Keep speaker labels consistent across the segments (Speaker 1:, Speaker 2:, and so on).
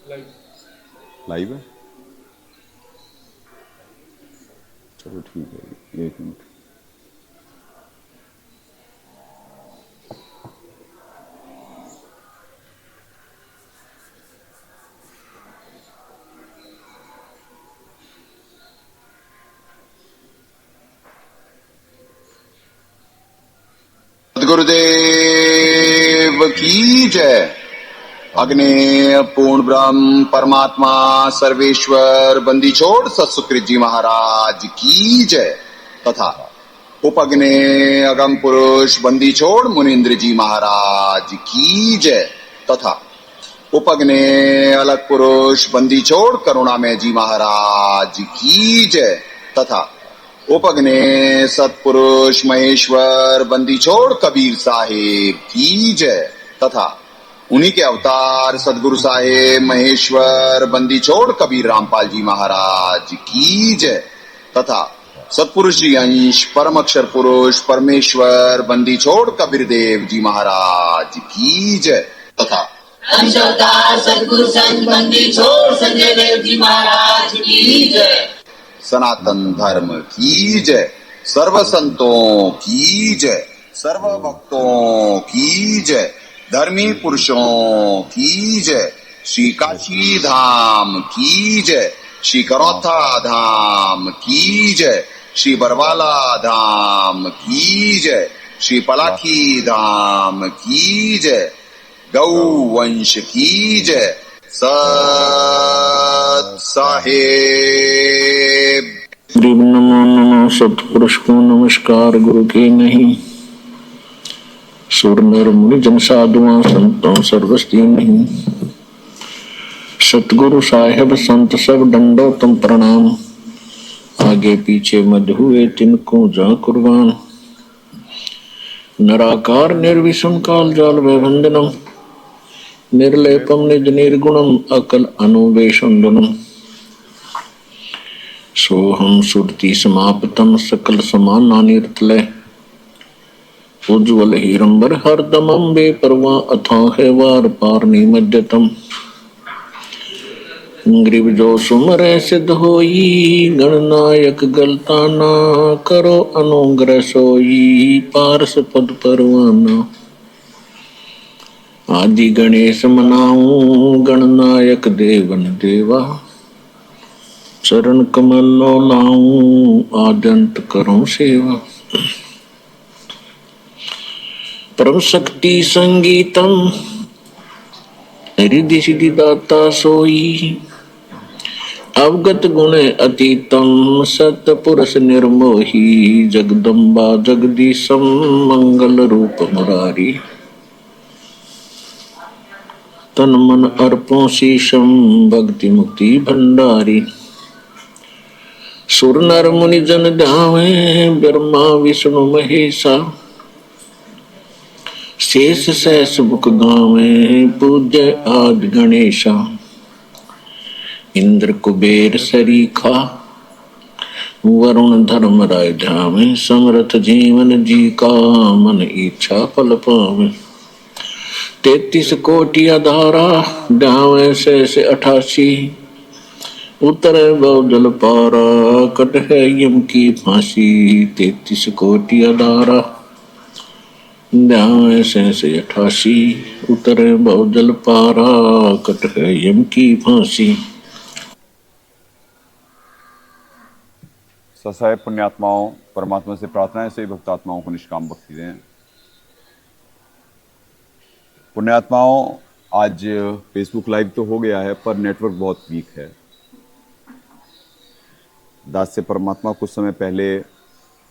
Speaker 1: Live है। चलो ठीक है, एक मिनट। सदगुरुदेव की जय। अग्ने पूर्ण ब्रह्म परमात्मा सर्वेश्वर बंदी छोड़ सत्सुकृत जी महाराज की जय तथा उपग्ने अगम पुरुष बंदी छोड़ मुनीन्द्र जी महाराज की जय तथा उपग्ने अलग पुरुष बंदी छोड़ करुणामय जी महाराज की जय तथा उपग्ने सतपुरुष महेश्वर बंदी छोड़ कबीर साहेब की जय तथा उन्हीं के अवतार सदगुरु साहेब महेश्वर बंदी छोड़ कबीर रामपाल जी महाराज की जय तथा सतपुरुष जी अंश परम अक्षर पुरुष परमेश्वर बंदी छोड़ कबीर देव जी महाराज की जय तथा
Speaker 2: अंश अवतार सदगुरु संत बंदी छोड़ संजय देव जी महाराज की जय।
Speaker 1: सनातन धर्म की जय। सर्व संतों की जय। सर्व भक्तों की जय। धर्मी पुरुषों की जय। श्री काशी धाम की जय। श्री करौथा धाम की जय। श्री बरवाला धाम की जय। श्री पलाखी धाम की जय। गौ वंश की जय। सत साहेब।
Speaker 3: गरीब नमो नमो सतपुरुष को नमस्कार गुरु के नहीं। सुर नर मुनि जन साधुआ संतों सर्वस्ती नहीं। सतगुरु साहेब संत सब डंडो तुम प्रणाम। आगे पीछे मध हुए तिनको जा कुर्बान। निराकार निर्विषम काल जाल वैवंदनम। निर्लेपम निज निर्गुणम अकल अनुवेशंदनम। सोहम सुरति समाप्तम सकल समानानिर्तलय। उज्ज्वल हीरंबर हरदमं बेपरवा अथाह वार पार निमज्जतम। ग्रीव जो सुमरे सिद्ध होई गणनायक गलताना। करो अनुग्रह सोई पारस पद परवाना। आदि गणेश मनाऊं गणनायक देवन देवा। चरण कमलो लाऊं आद्यंत करूं सेवा। परम शक्ति संगीतम रिद्धि सिद्धि दाता सोई। अवगत गुण अतीतम सतपुरुष निर्मोही। जगदम्बा जगदीशम मंगल रूप मुरारी। तन मन अर्पों शीशम भक्ति मुक्ति भंडारी। सुर नर मुनि जन ध्यावे ब्रह्मा विष्णु महेशा। शेष सहस मुख गावे पूज्य आदि गणेशा। इंद्र कुबेर सरीखा वरुण धर्म राय ध्यावे। समर्थ जीवन जी का मन इच्छा फल पावे। 33 कोटि अधारा ध्यावे शेष 88। उतरे बहुजल पारा कट है यम की फांसी। 33 कोटि अधारा ध्यावे शेष 88। उतरे बहुजल पारा कट है यम की फांसी।
Speaker 1: ससाय पुण्यात्माओं, परमात्मा से प्रार्थना है भक्त आत्माओं को निष्काम भक्ति दें। पुण्यात्माओं, आज फेसबुक लाइव तो हो गया है पर नेटवर्क बहुत वीक है। दास से परमात्मा कुछ समय पहले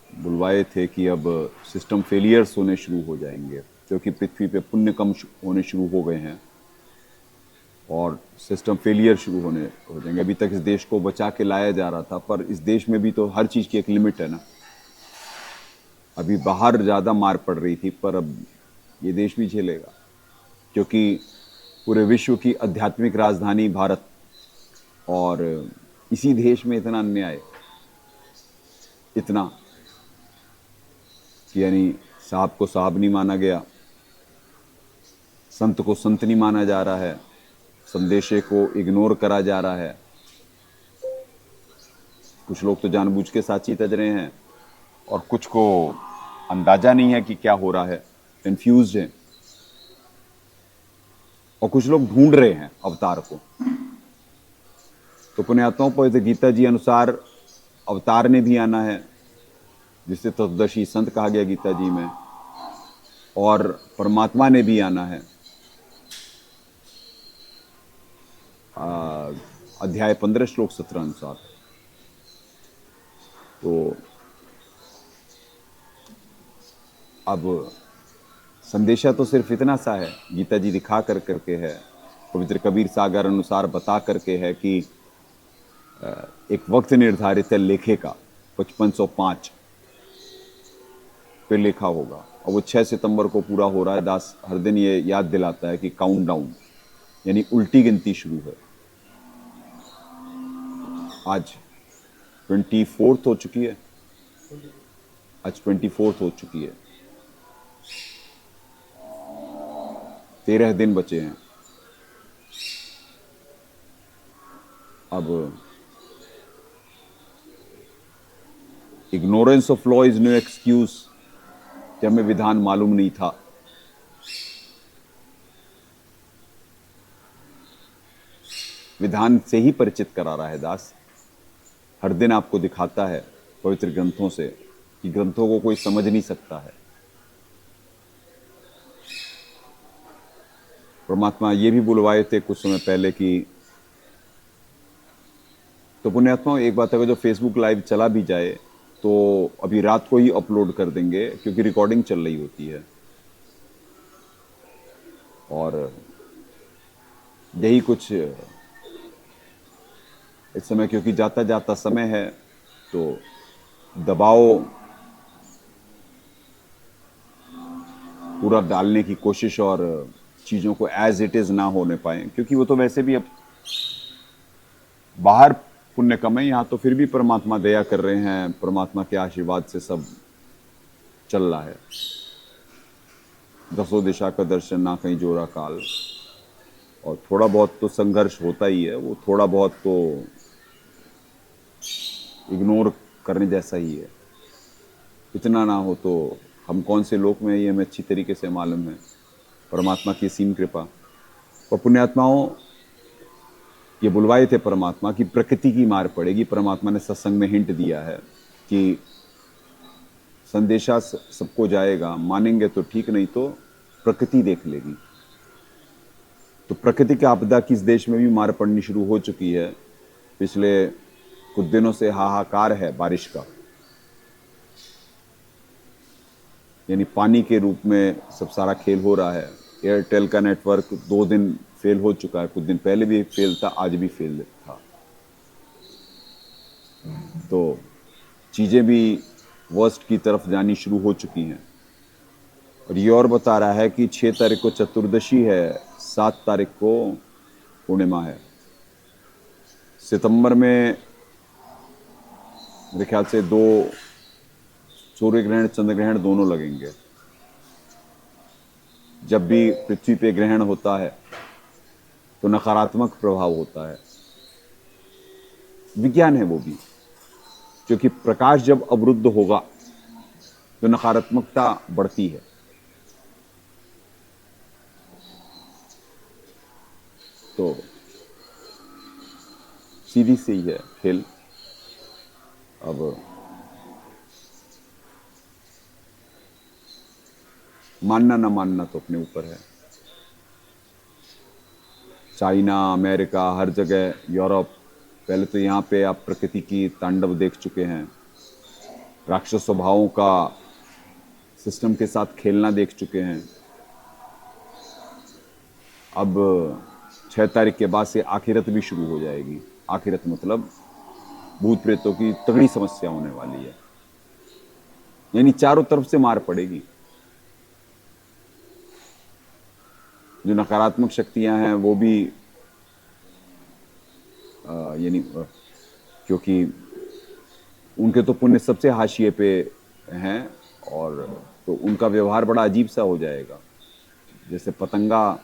Speaker 1: बुलवाए थे कि अब सिस्टम फेलियर्स होने शुरू हो जाएंगे क्योंकि पृथ्वी पे पुण्य कम होने शुरू हो गए हैं और सिस्टम फेलियर शुरू हो जाएंगे। अभी तक इस देश को बचा के लाया जा रहा था पर इस देश में भी तो हर चीज़ की एक लिमिट है ना। अभी बाहर ज़्यादा मार पड़ रही थी पर अब ये देश भी झेलेगा क्योंकि पूरे विश्व की आध्यात्मिक राजधानी भारत और इसी देश में इतना अन्याय, इतना कि यानी साहब को साहब नहीं माना गया, संत को संत नहीं माना जा रहा है,
Speaker 4: संदेशे को इग्नोर करा जा रहा है। कुछ लोग तो जानबूझ के साची तज रहे हैं और कुछ को अंदाजा नहीं है कि क्या हो रहा है, कंफ्यूज्ड हैं। और कुछ लोग ढूंढ रहे हैं अवतार को। तो पुण्यात्माओं, पवित्र गीता जी अनुसार अवतार ने भी आना है, जिसे तत्वदर्शी संत कहा गया गीता जी में, और परमात्मा ने भी आना है। अध्याय 15 श्लोक 17 अनुसार। तो अब संदेशा तो सिर्फ इतना सा है, गीता जी दिखा कर करके है, पवित्र कबीर सागर अनुसार बता करके है कि एक वक्त निर्धारित है लेखे का, 5505 पे लिखा होगा, और वो 6 सितंबर को पूरा हो रहा है। दास हर दिन ये याद दिलाता है कि काउंटडाउन यानी उल्टी गिनती शुरू है। आज 24th हो चुकी है, आज 24th हो चुकी है। 13 दिन बचे हैं। अब ignorance of law is no excuse कि हमें विधान मालूम नहीं था। विधान से ही परिचित करा रहा है दास। हर दिन आपको दिखाता है पवित्र ग्रंथों से कि ग्रंथों को कोई समझ नहीं सकता है। परमात्मा ये भी बुलवाए थे कुछ समय पहले कि, तो पुण्यात्मा एक बात है, जो फेसबुक लाइव चला भी जाए तो अभी रात को ही अपलोड कर देंगे, क्योंकि रिकॉर्डिंग चल रही होती है। और यही कुछ इस समय, क्योंकि जाता जाता समय है, तो दबाव पूरा डालने की कोशिश और चीज़ों को एज इट इज़ ना होने पाए, क्योंकि वो तो वैसे भी अब बाहर पुण्य कम है, यहाँ तो फिर भी परमात्मा दया कर रहे हैं, परमात्मा के आशीर्वाद से सब चल रहा है। दसों दिशा का दर्शन ना कहीं जोरा काल, और थोड़ा बहुत तो संघर्ष होता ही है, वो थोड़ा बहुत तो इग्नोर करने जैसा ही है। इतना ना हो तो हम कौन से लोक में, ये हमें अच्छी तरीके से मालूम है, परमात्मा की सीम कृपा। और पुण्यात्माओं, ये बुलवाए थे परमात्मा की प्रकृति की मार पड़ेगी। परमात्मा ने सत्संग में हिंट दिया है कि संदेशा सबको जाएगा, मानेंगे तो ठीक, नहीं तो प्रकृति देख लेगी। तो प्रकृति की आपदा की इस देश में भी मार पड़नी शुरू हो चुकी है। पिछले कुछ दिनों से हाहाकार है बारिश का, यानी पानी के रूप में सब सारा खेल हो रहा है। एयरटेल का नेटवर्क 2 दिन फेल हो चुका है, कुछ दिन पहले भी फेल था, आज भी फेल था। तो चीज़ें भी वर्स्ट की तरफ जानी शुरू हो चुकी हैं। और ये और बता रहा है कि 6 तारीख को चतुर्दशी है, 7 तारीख को पूर्णिमा है। सितंबर में मेरे ख्याल से 2 सूर्य ग्रहण, चंद्र ग्रहण दोनों लगेंगे। जब भी पृथ्वी पे ग्रहण होता है तो नकारात्मक प्रभाव होता है, विज्ञान है वो भी, क्योंकि प्रकाश जब अवरुद्ध होगा तो नकारात्मकता बढ़ती है। तो सीधी सी है खेल। अब मानना ना मानना तो अपने ऊपर है। चाइना, अमेरिका, हर जगह, यूरोप, पहले तो यहाँ पे आप प्रकृति की तांडव देख चुके हैं, राक्षस स्वभावों का सिस्टम के साथ खेलना देख चुके हैं। अब 6 तारीख के बाद से आखिरत भी शुरू हो जाएगी। आखिरत मतलब भूत प्रेतों की तगड़ी समस्या होने वाली है, यानी चारों तरफ से मार पड़ेगी। जो नकारात्मक शक्तियां हैं वो भी यानी क्योंकि उनके तो पुण्य सबसे हाशिए पे हैं, और तो उनका व्यवहार बड़ा अजीब सा हो जाएगा। जैसे पतंगा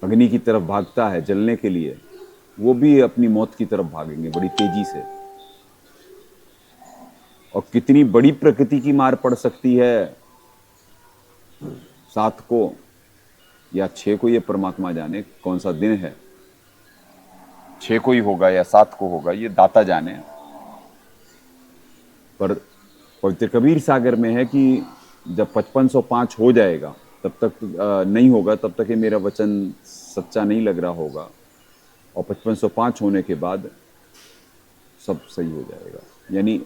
Speaker 4: अग्नि की तरफ भागता है जलने के लिए, वो भी अपनी मौत की तरफ भागेंगे बड़ी तेजी से। और कितनी बड़ी प्रकृति की मार पड़ सकती है 7 को या 6 को, ये परमात्मा जाने कौन सा दिन है। 6 को ही होगा या 7 को होगा, ये दाता जाने। पर पवित्र कबीर सागर में है कि जब 5505 हो जाएगा तब तक नहीं होगा, तब तक ये मेरा वचन सच्चा नहीं लग रहा होगा। और 5505 होने के बाद सब सही हो जाएगा, यानी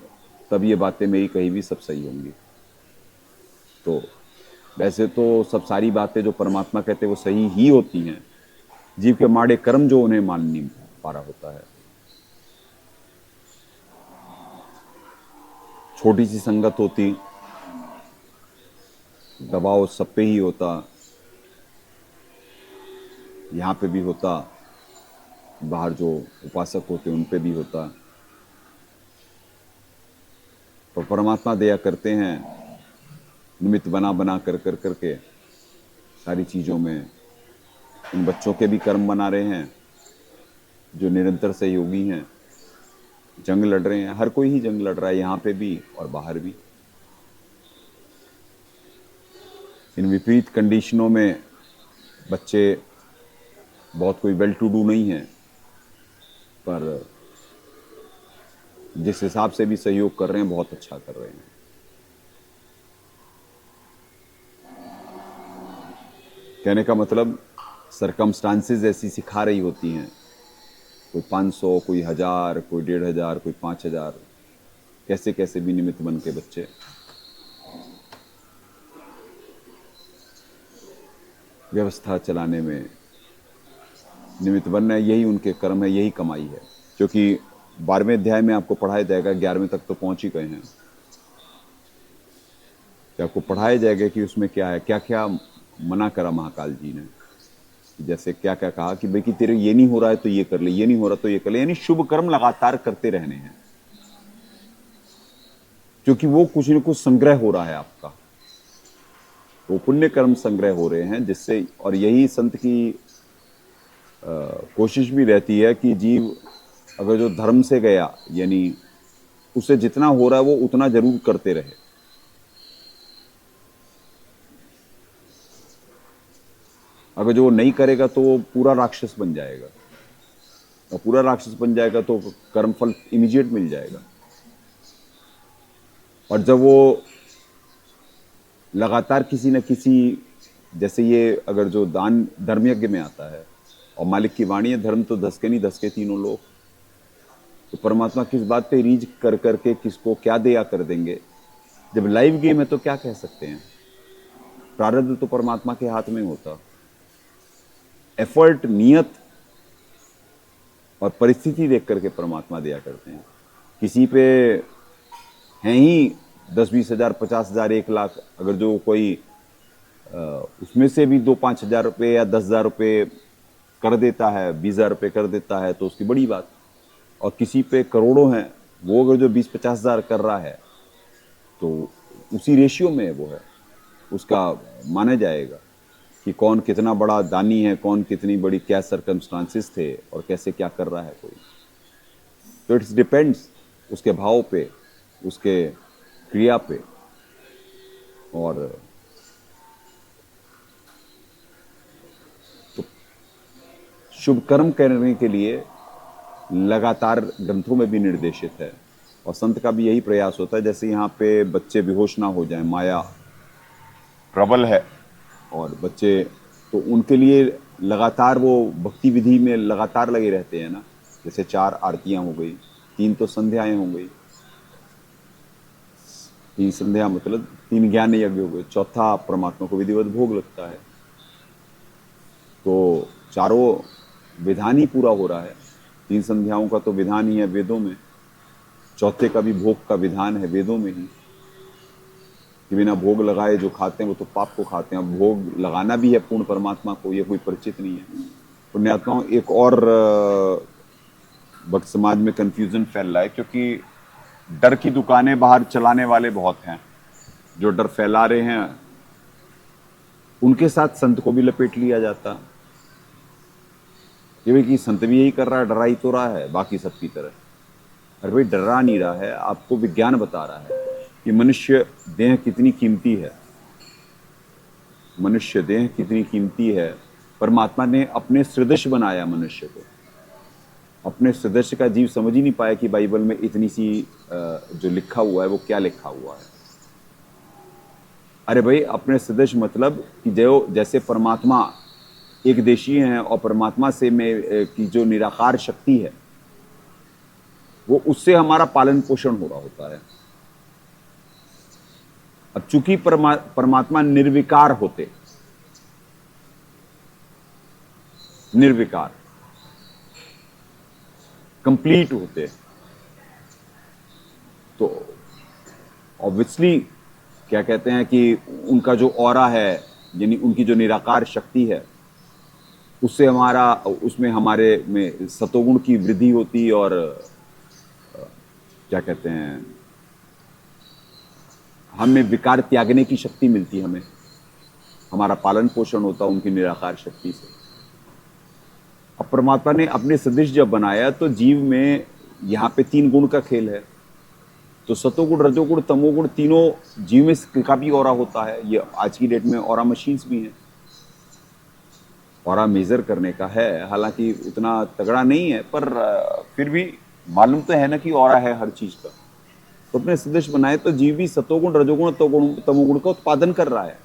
Speaker 4: तब ये बातें मेरी कही भी सब सही होंगी। तो वैसे तो सब सारी बातें जो परमात्मा कहते हैं वो सही ही होती हैं, जीव के माड़े कर्म जो उन्हें मान नहीं पा रहा होता है। छोटी सी संगत होती, दबाव सब पे ही होता, यहाँ पे भी होता, बाहर जो उपासक होते उन पे भी होता। पर परमात्मा दया करते हैं, निमित्त बना बना कर कर करके सारी चीज़ों में उन बच्चों के भी कर्म बना रहे हैं जो निरंतर सहयोगी हैं, जंग लड़ रहे हैं। हर कोई ही जंग लड़ रहा है, यहाँ पे भी और बाहर भी। इन विपरीत कंडीशनों में बच्चे बहुत कोई वेल टू डू नहीं है, पर जिस हिसाब से भी सहयोग कर रहे हैं बहुत अच्छा कर रहे हैं। कहने का मतलब सरकमस्टांसेस ऐसी सिखा रही होती हैं, कोई 500, कोई 1000, कोई 1500, कोई 5000, कैसे कैसे भी निमित्त बन के बच्चे व्यवस्था चलाने में निमित्त बनना है। यही उनके कर्म है, यही कमाई है। क्योंकि 12वें अध्याय में आपको पढ़ाया जाएगा, 11वें तक तो पहुंच ही गए हैं, कि आपको पढ़ाया जाएगा कि उसमें क्या है, क्या क्या मना करा महाकाल जी ने। जैसे क्या क्या कहा कि भाई कि तेरे ये नहीं हो रहा है तो ये कर ले, ये नहीं हो रहा तो ये कर ले, यानी शुभ कर्म लगातार करते रहने हैं, क्योंकि वो कुछ न कुछ संग्रह हो रहा है आपका, वो पुण्य कर्म संग्रह हो रहे हैं जिससे। और यही संत की कोशिश भी रहती है कि जीव अगर जो धर्म से गया, यानी उसे जितना हो रहा है वो उतना जरूर करते रहे। अगर जो नहीं करेगा तो वो पूरा राक्षस बन जाएगा, और पूरा राक्षस बन जाएगा तो कर्मफल इमीडिएट मिल जाएगा। और जब वो लगातार किसी न किसी, जैसे ये अगर जो दान धर्म यज्ञ में आता है और मालिक की वाणी है, धर्म तो धसके नहीं धसके तीनों लोग, तो परमात्मा किस बात पे रीझ कर करके किसको क्या दया कर देंगे। जब लाइव गेम है तो क्या कह सकते हैं, प्रारब्ध तो परमात्मा के हाथ में होता। एफर्ट, नियत और परिस्थिति देख करके परमात्मा दया करते हैं। किसी पे हैं ही 10-20 हजार, 50 हजार, 1 लाख, अगर जो कोई उसमें से भी 2-5 हजार रुपये या 10 हजार रुपये कर देता है, 20 हजार रुपये कर देता है तो उसकी बड़ी बात। और किसी पे करोड़ों हैं, वो अगर जो 20-50 हजार कर रहा है तो उसी रेशियो में वो है, उसका माना जाएगा कि कौन कितना बड़ा दानी है, कौन कितनी बड़ी क्या सरकमस्टांसेस थे और कैसे क्या कर रहा है कोई। तो इट्स डिपेंड्स उसके भाव पे, उसके क्रिया पे। और तो शुभ कर्म करने के लिए लगातार ग्रंथों में भी निर्देशित है, और संत का भी यही प्रयास होता है। जैसे यहाँ पे बच्चे बेहोश ना हो जाएं, माया प्रबल है और बच्चे, तो उनके लिए लगातार वो भक्ति विधि में लगातार लगे रहते हैं ना। जैसे 4 आरतियां हो गई, 3 तो संध्याएं हो गई, 3 संध्या मतलब 3 ज्ञान यज्ञ हो गए, 4था परमात्मा को विधिवत भोग लगता है। तो चारों विधान ही पूरा हो रहा है। 3 संध्याओं का तो विधान ही है वेदों में, चौथे का भी भोग का विधान है वेदों में ही, कि बिना भोग लगाए जो खाते हैं वो तो पाप को खाते हैं। अब भोग लगाना भी है पूर्ण परमात्मा को, ये कोई परिचित नहीं है। पुण्यात्माओं, एक और भक्त समाज में कंफ्यूजन फैल रहा है, क्योंकि डर की दुकानें बाहर चलाने वाले बहुत हैं जो डर फैला रहे हैं, उनके साथ संत को भी लपेट लिया जाता। कि भाई कि संत भी यही कर रहा है, डरा ही तो रहा है बाकी सबकी तरह। अरे भाई डरा नहीं रहा है, आपको विज्ञान बता रहा है कि मनुष्य देह कितनी कीमती है, मनुष्य देह कितनी कीमती है। परमात्मा ने अपने सदृश बनाया मनुष्य को, अपने सदृश का जीव समझ ही नहीं पाया कि बाइबल में इतनी सी जो लिखा हुआ है वो क्या लिखा हुआ है। अरे भाई अपने सदृश मतलब कि जो जैसे परमात्मा एक देशीय है और परमात्मा से में की जो निराकार शक्ति है वो उससे हमारा पालन पोषण हो रहा होता है। अब चूंकि परमात्मा निर्विकार होते, निर्विकार कंप्लीट होते, तो ऑब्वियसली क्या कहते हैं कि उनका जो ऑरा है यानी उनकी जो निराकार शक्ति है उससे हमारा उसमें हमारे में सतोगुण की वृद्धि होती और क्या कहते हैं हमें विकार त्यागने की शक्ति मिलती, हमें हमारा पालन पोषण होता उनकी निराकार शक्ति से। अब परमात्मा ने अपने सदृश जब बनाया तो जीव में यहाँ पे 3 गुण का खेल है, तो सतोगुण रजोगुण तमोगुण तीनों जीव में का भी ऑरा होता है। ये आज की डेट में ऑरा मशीन्स भी हैं, ऑरा मेजर करने का है, हालांकि उतना तगड़ा नहीं है पर फिर भी मालूम तो है ना कि ऑरा है हर चीज का। तो अपने सदृश बनाए तो जीव भी सतोगुण रजोगुण तमोगुण का उत्पादन कर रहा है।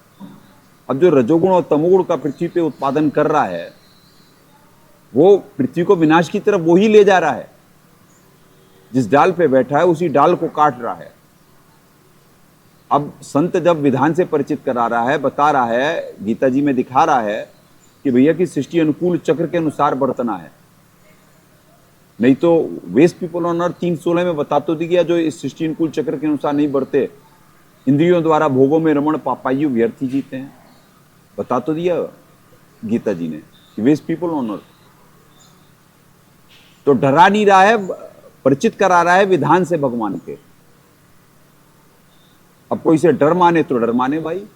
Speaker 4: अब जो रजोगुण और तमोगुण का पृथ्वी पे उत्पादन कर रहा है वो पृथ्वी को विनाश की तरफ वो ही ले जा रहा है। जिस डाल पे बैठा है उसी डाल को काट रहा है। अब संत जब विधान से परिचित करा रहा है, बता रहा है, गीता जी में दिखा रहा है कि भैया की सृष्टि अनुकूल चक्र के अनुसार बरतना है, नहीं तो वेस्ट पीपल ऑन अर्थ 3:16 में बता तो दिया जो इस सृष्टि अनुकूल चक्र के अनुसार नहीं बढ़ते इंद्रियों द्वारा भोगों में रमण पापायु व्यर्थ ही जीते हैं। बता तो दिया गीता जी ने कि वेस्ट पीपल ऑन अर्थ। तो डरा नहीं रहा है, परिचित करा रहा है विधान से भगवान के। अब कोई से डर माने तो डर माने भाई।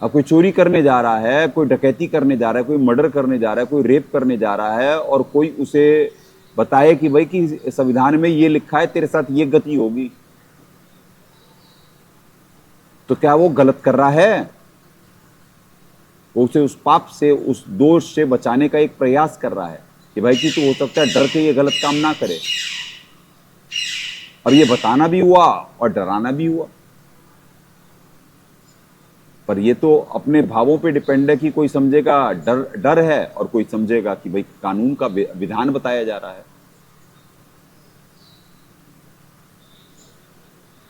Speaker 4: अब कोई चोरी करने जा रहा है, कोई डकैती करने जा रहा है, कोई मर्डर करने जा रहा है, कोई रेप करने जा रहा है और कोई उसे बताए कि भाई कि संविधान में ये लिखा है तेरे साथ ये गति होगी, तो क्या वो गलत कर रहा है? वो उसे उस पाप से उस दोष से बचाने का एक प्रयास कर रहा है कि भाई कि तू हो सकता है डर के ये गलत काम ना करे। और ये बताना भी हुआ और डराना भी हुआ। पर ये तो अपने भावों पे डिपेंड है कि कोई समझेगा डर है और कोई समझेगा कि भाई कानून का विधान बताया जा रहा है।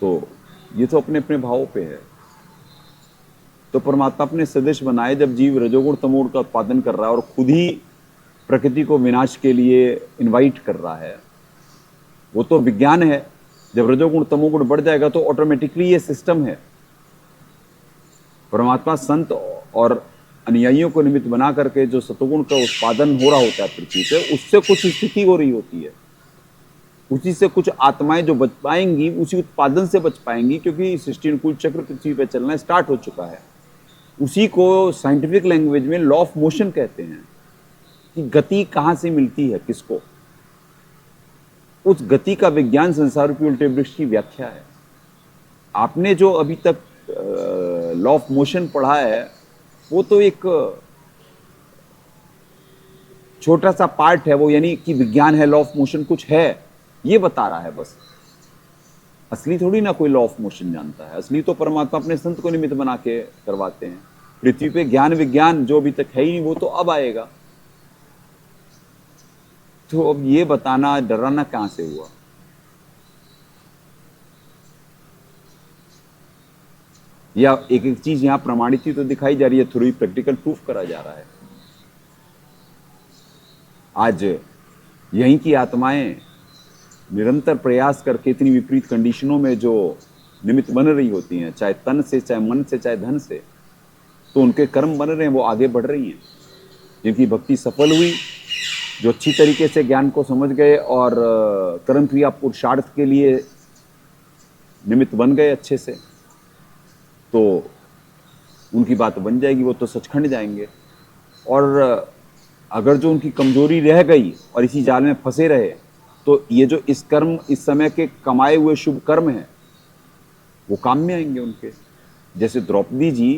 Speaker 4: तो ये तो अपने अपने भावों पे है। तो परमात्मा अपने सदृश बनाए जब जीव रजोगुण तमोगुण का उत्पादन कर रहा है और खुद ही प्रकृति को विनाश के लिए इनवाइट कर रहा है, वो तो विज्ञान है। जब रजोगुण तमोगुण बढ़ जाएगा तो ऑटोमेटिकली ये सिस्टम है। परमात्मा संत और अनुयायियों को निमित्त बना करके जो सतोगुण का उत्पादन हो रहा होता है पृथ्वी पे, उससे कुछ स्थिति हो रही होती है, उसी से कुछ आत्माएं जो बच पाएंगी उसी उत्पादन से बच पाएंगी, क्योंकि सृष्टि अनुकूल चक्र पृथ्वी पे चलना स्टार्ट हो चुका है। उसी को साइंटिफिक लैंग्वेज में लॉ ऑफ मोशन कहते हैं कि गति कहां से मिलती है किसको। उस गति का विज्ञान संसार रूपी उल्टे वृक्ष की व्याख्या है। आपने जो अभी तक लॉ ऑफ मोशन पढ़ा है वो तो एक छोटा सा पार्ट है, वो यानी कि विज्ञान है, लॉ ऑफ मोशन कुछ है ये बता रहा है बस। असली थोड़ी ना कोई लॉ ऑफ मोशन जानता है। असली तो परमात्मा अपने संत को निमित्त बना के करवाते हैं। पृथ्वी पे ज्ञान विज्ञान जो अभी तक है ही नहीं वो तो अब आएगा। तो अब ये बताना डराना कहां से हुआ? या एक एक चीज यहां प्रमाणित ही तो दिखाई जा रही है, थ्रू प्रैक्टिकल प्रूफ करा जा रहा है। आज यहीं की आत्माएं निरंतर प्रयास करके इतनी विपरीत कंडीशनों में जो निमित्त बन रही होती हैं, चाहे तन से, चाहे मन से, चाहे धन से, तो उनके कर्म बन रहे हैं, वो आगे बढ़ रही हैं। जिनकी भक्ति सफल हुई, जो अच्छी तरीके से ज्ञान को समझ गए और कर्म क्रिया पुरुषार्थ के लिए निमित्त बन गए अच्छे से, तो उनकी बात बन जाएगी, वो तो सचखंड जाएंगे। और अगर जो उनकी कमजोरी रह गई और इसी जाल में फंसे रहे, तो ये जो इस कर्म, इस समय के कमाए हुए शुभ कर्म हैं, वो काम में आएंगे उनके। जैसे द्रौपदी जी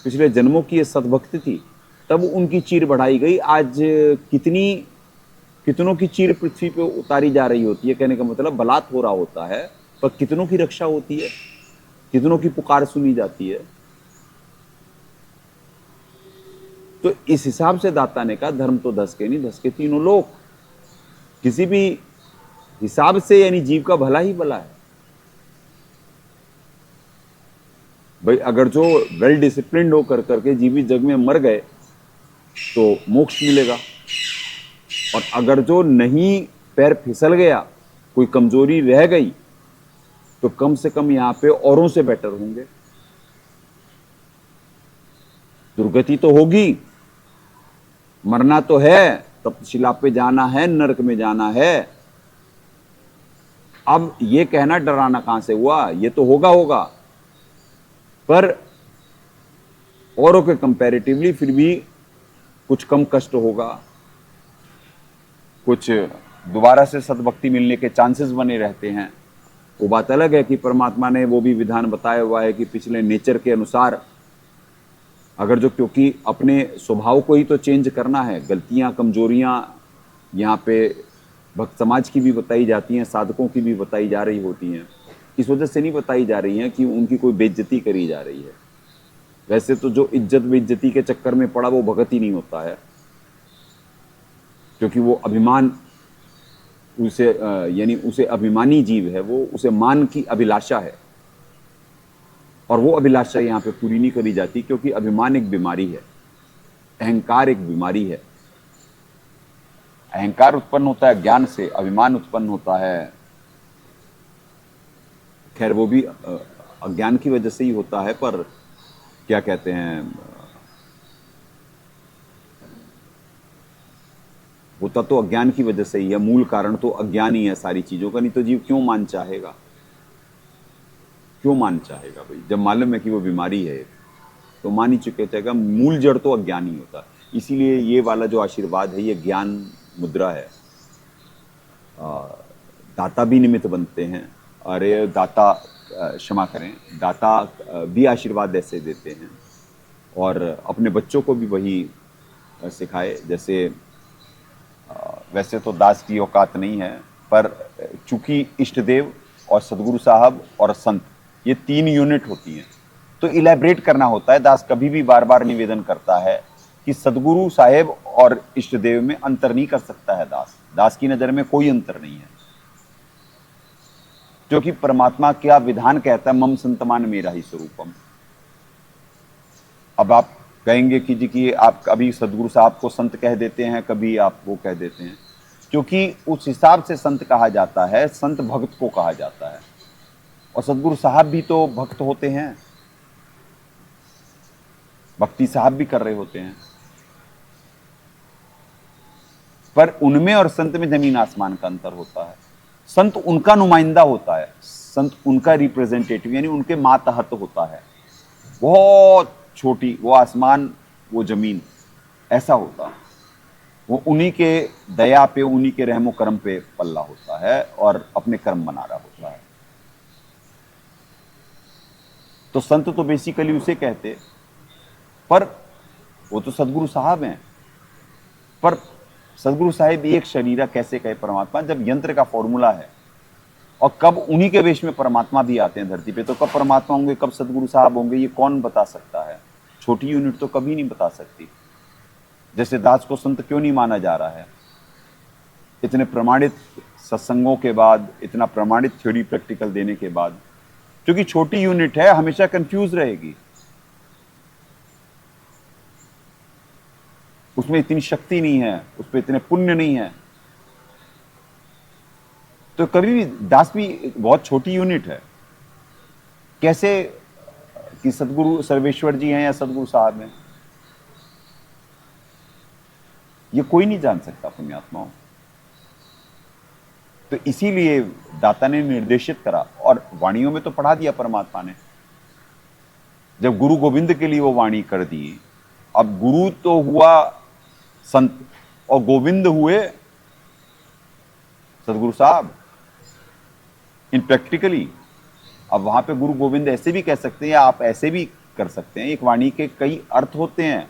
Speaker 4: पिछले जन्मों की ये सद्भक्त थी, तब उनकी चीर बढ़ाई गई। आज कितनों की चीर पृथ्वी पे उतारी जा रही होती है, कहने का मतलब बलात् हो रहा होता है, पर कितनों की रक्षा होती है, कितनों की पुकार सुनी जाती है। तो इस हिसाब से दाता ने कहा धर्म तो धस के नहीं, धस के तीनों लोक। किसी भी हिसाब से यानी जीव का भला ही भला है भाई। अगर जो वेल डिसिप्लिन्ड होकर करके जीवित जग में मर गए तो मोक्ष मिलेगा, और अगर जो नहीं, पैर फिसल गया, कोई कमजोरी रह गई, तो कम से कम यहां पे औरों से बेटर होंगे। दुर्गति तो होगी, मरना तो है, तपशिला पे जाना है, नरक में जाना है। अब ये कहना डराना कहां से हुआ, ये तो होगा होगा, पर औरों के कंपैरेटिवली फिर भी कुछ कम कष्ट होगा, कुछ दोबारा से सद्भक्ति मिलने के चांसेस बने रहते हैं। वो बात अलग है कि परमात्मा ने वो भी विधान बताया हुआ है कि पिछले नेचर के अनुसार अगर जो, क्योंकि अपने स्वभाव को ही तो चेंज करना है, गलतियां कमजोरियां यहाँ पे भक्त समाज की भी बताई जाती हैं, साधकों की भी बताई जा रही होती हैं। इस वजह से नहीं बताई जा रही हैं कि उनकी कोई बेइज्जती करी जा रही है। वैसे तो जो इज्जत बेइज्जती के चक्कर में पड़ा वो भगत ही नहीं होता है, क्योंकि वो अभिमान उसे यानी उसे अभिमानी जीव है, वो उसे मान की अभिलाषा है, और वो अभिलाषा यहाँ पे पूरी नहीं करी जाती, क्योंकि अभिमान एक बीमारी है, अहंकार एक बीमारी है। अहंकार उत्पन्न होता है ज्ञान से, अभिमान उत्पन्न होता है, खैर वो भी अज्ञान की वजह से ही होता है, पर क्या कहते हैं, होता तो अज्ञान की वजह से ही है। मूल कारण तो अज्ञान ही है सारी चीजों का, नहीं तो जीव क्यों मान चाहेगा, क्यों मान चाहेगा भाई। जब मालूम है कि वो बीमारी है तो मान ही चुके चाहेगा। मूल जड़ तो अज्ञान ही होता है। इसीलिए ये वाला जो आशीर्वाद है ये ज्ञान मुद्रा है। दाता भी निमित्त बनते हैं, अरे दाता क्षमा करें, दाता भी आशीर्वाद ऐसे देते हैं, और अपने बच्चों को भी वही सिखाए। जैसे वैसे तो दास की औकात नहीं है, पर चूंकि इष्ट देव और सदगुरु साहब और संत ये 3 यूनिट होती हैं, तो इलेबरेट करना होता है। दास कभी भी बार बार निवेदन करता है कि सदगुरु साहेब और इष्ट देव में अंतर नहीं कर सकता है दास की नजर में कोई अंतर नहीं है, क्योंकि परमात्मा क्या विधान कहता है, मम संतमान मेरा ही स्वरूपम। अब आप कहेंगे कि जी कि आप कभी सदगुरु साहब को संत कह देते हैं, कभी आप वो कह देते हैं, क्योंकि उस हिसाब से संत कहा जाता है, संत भक्त को कहा जाता है, और सदगुरु साहब भी तो भक्त होते हैं, भक्ति साहब भी कर रहे होते हैं, पर उनमें और संत में जमीन आसमान का अंतर होता है। संत उनका नुमाइंदा होता है, संत उनका रिप्रेजेंटेटिव, यानी उनके मातहत होता है। बहुत छोटी वो आसमान वो जमीन ऐसा होता है, वो उन्हीं के दया पे, उन्हीं के रहमो करम पे पल्ला होता है और अपने कर्म बना रहा होता है। तो संत तो बेसिकली उसे कहते, पर वो तो सदगुरु साहब हैं। पर सदगुरु साहिब एक शरीरा कैसे कहे परमात्मा, जब यंत्र का फॉर्मूला है, और कब उन्हीं के वेश में परमात्मा भी आते हैं धरती पे, तो कब परमात्मा होंगे, कब सदगुरु साहब होंगे, ये कौन बता सकता है। छोटी यूनिट तो कभी नहीं बता सकती। जैसे दास को संत क्यों नहीं माना जा रहा है, इतने प्रमाणित सत्संगों के बाद, इतना प्रमाणित थ्योरी प्रैक्टिकल देने के बाद, क्योंकि छोटी यूनिट है, हमेशा कंफ्यूज रहेगी, उसमें इतनी शक्ति नहीं है, उसमें इतने पुण्य नहीं है। तो कभी भी दास भी बहुत छोटी यूनिट है। कैसे कि सदगुरु सर्वेश्वर जी हैं या सदगुरु साहब हैं, ये कोई नहीं जान सकता पुण्यात्माओं। तो इसीलिए दाता ने निर्देशित करा, और वाणियों में तो पढ़ा दिया परमात्मा ने। जब गुरु गोविंद के लिए वो वाणी कर दी, अब गुरु तो हुआ संत, और गोविंद हुए सदगुरु साहब इन प्रैक्टिकली। अब वहां पे गुरु गोविंद ऐसे भी कह सकते हैं, या आप ऐसे भी कर सकते हैं। एक वाणी के कई अर्थ होते हैं।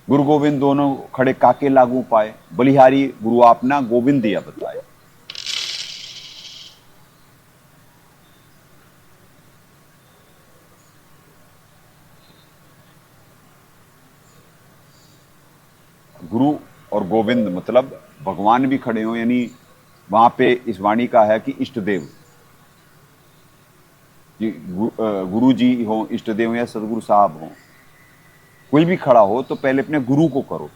Speaker 4: गुरु गोविंद दोनों खड़े काके लागू पाए, बलिहारी गुरु आपना गोविंद दिया बताए। गुरु और गोविंद मतलब भगवान भी खड़े हो, यानी वहां पे इस वाणी का है कि इष्ट देव, गुरु जी हो, इष्ट देव या सदगुरु साहब हो, कोई भी खड़ा हो तो पहले अपने गुरु को करो।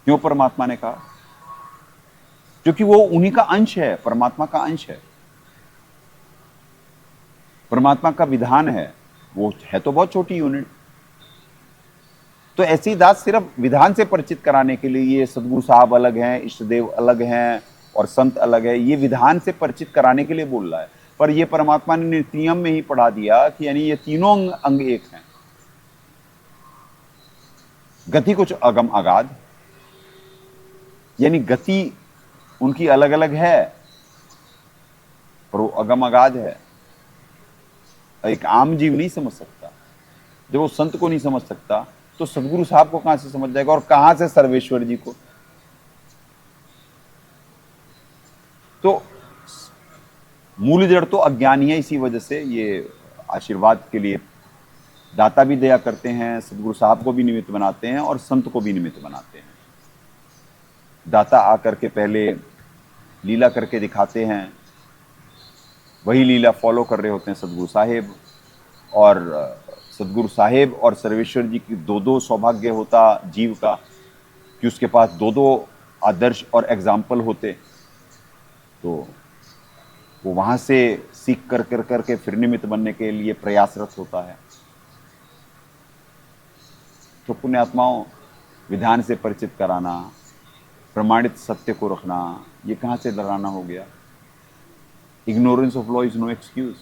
Speaker 4: क्यों परमात्मा ने कहा? क्योंकि वो उन्हीं का अंश है, परमात्मा का अंश है, परमात्मा का विधान है। वो है तो बहुत छोटी यूनिट। तो ऐसे ही दास सिर्फ विधान से परिचित कराने के लिए, ये सदगुरु साहब अलग हैं, इष्ट देव अलग हैं और संत अलग है, ये विधान से परिचित कराने के लिए बोल रहा है। पर ये परमात्मा ने नित्यम में ही पढ़ा दिया कि यानी ये तीनों अंग एक हैं। गति कुछ अगम अगाध, यानी गति उनकी अलग अलग है पर वो अगम अगाध है। एक आम जीव नहीं समझ सकता। जब वो संत को नहीं समझ सकता तो सदगुरु साहब को कहां से समझ जाएगा, और कहां से सर्वेश्वर जी को? तो मूल जड़ तो अज्ञान ही है। इसी वजह से ये आशीर्वाद के लिए दाता भी दया करते हैं, सदगुरु साहब को भी निमित्त बनाते हैं और संत को भी निमित्त बनाते हैं। दाता आकर के पहले लीला करके दिखाते हैं, वही लीला फॉलो कर रहे होते हैं सदगुरु साहेब, और सदगुरु साहेब और सर्वेश्वर जी की दो दो सौभाग्य होता जीव का कि उसके पास दो दो आदर्श और एग्जाम्पल होते। तो वो वहां से सीख कर कर करके फिर निमित्त बनने के लिए प्रयासरत होता है। तो पुण्यात्माओं, विधान से परिचित कराना, प्रमाणित सत्य को रखना, ये कहां से डराना हो गया? Ignorance of law is no excuse.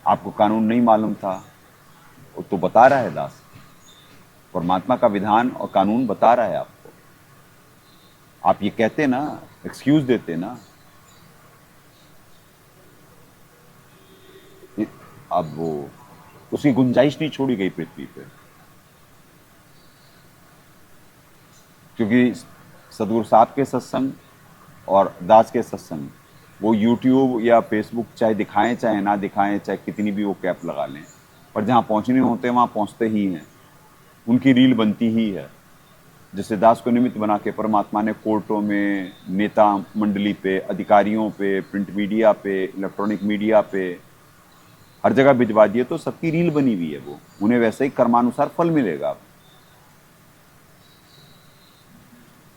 Speaker 4: आपको कानून नहीं मालूम था, वो तो बता रहा है दास। परमात्मा का विधान और कानून बता रहा है आपको। आप ये कहते ना, एक्सक्यूज देते ना, अब वो उसकी गुंजाइश नहीं छोड़ी गई पृथ्वी पे। क्योंकि सदगुरु साहब के सत्संग और दास के सत्संग वो यूट्यूब या फेसबुक चाहे दिखाएं चाहे ना दिखाएं, चाहे कितनी भी वो कैप लगा लें, पर जहाँ पहुँचने होते हैं वहाँ पहुँचते ही हैं। उनकी रील बनती ही है। जैसे दास को निमित्त बना के परमात्मा ने कोर्टों में, नेता मंडली पे, अधिकारियों पे, प्रिंट मीडिया पे, इलेक्ट्रॉनिक मीडिया पे, हर जगह भिजवा दिए, तो सबकी रील बनी हुई है। वो उन्हें वैसे ही कर्मानुसार फल मिलेगा।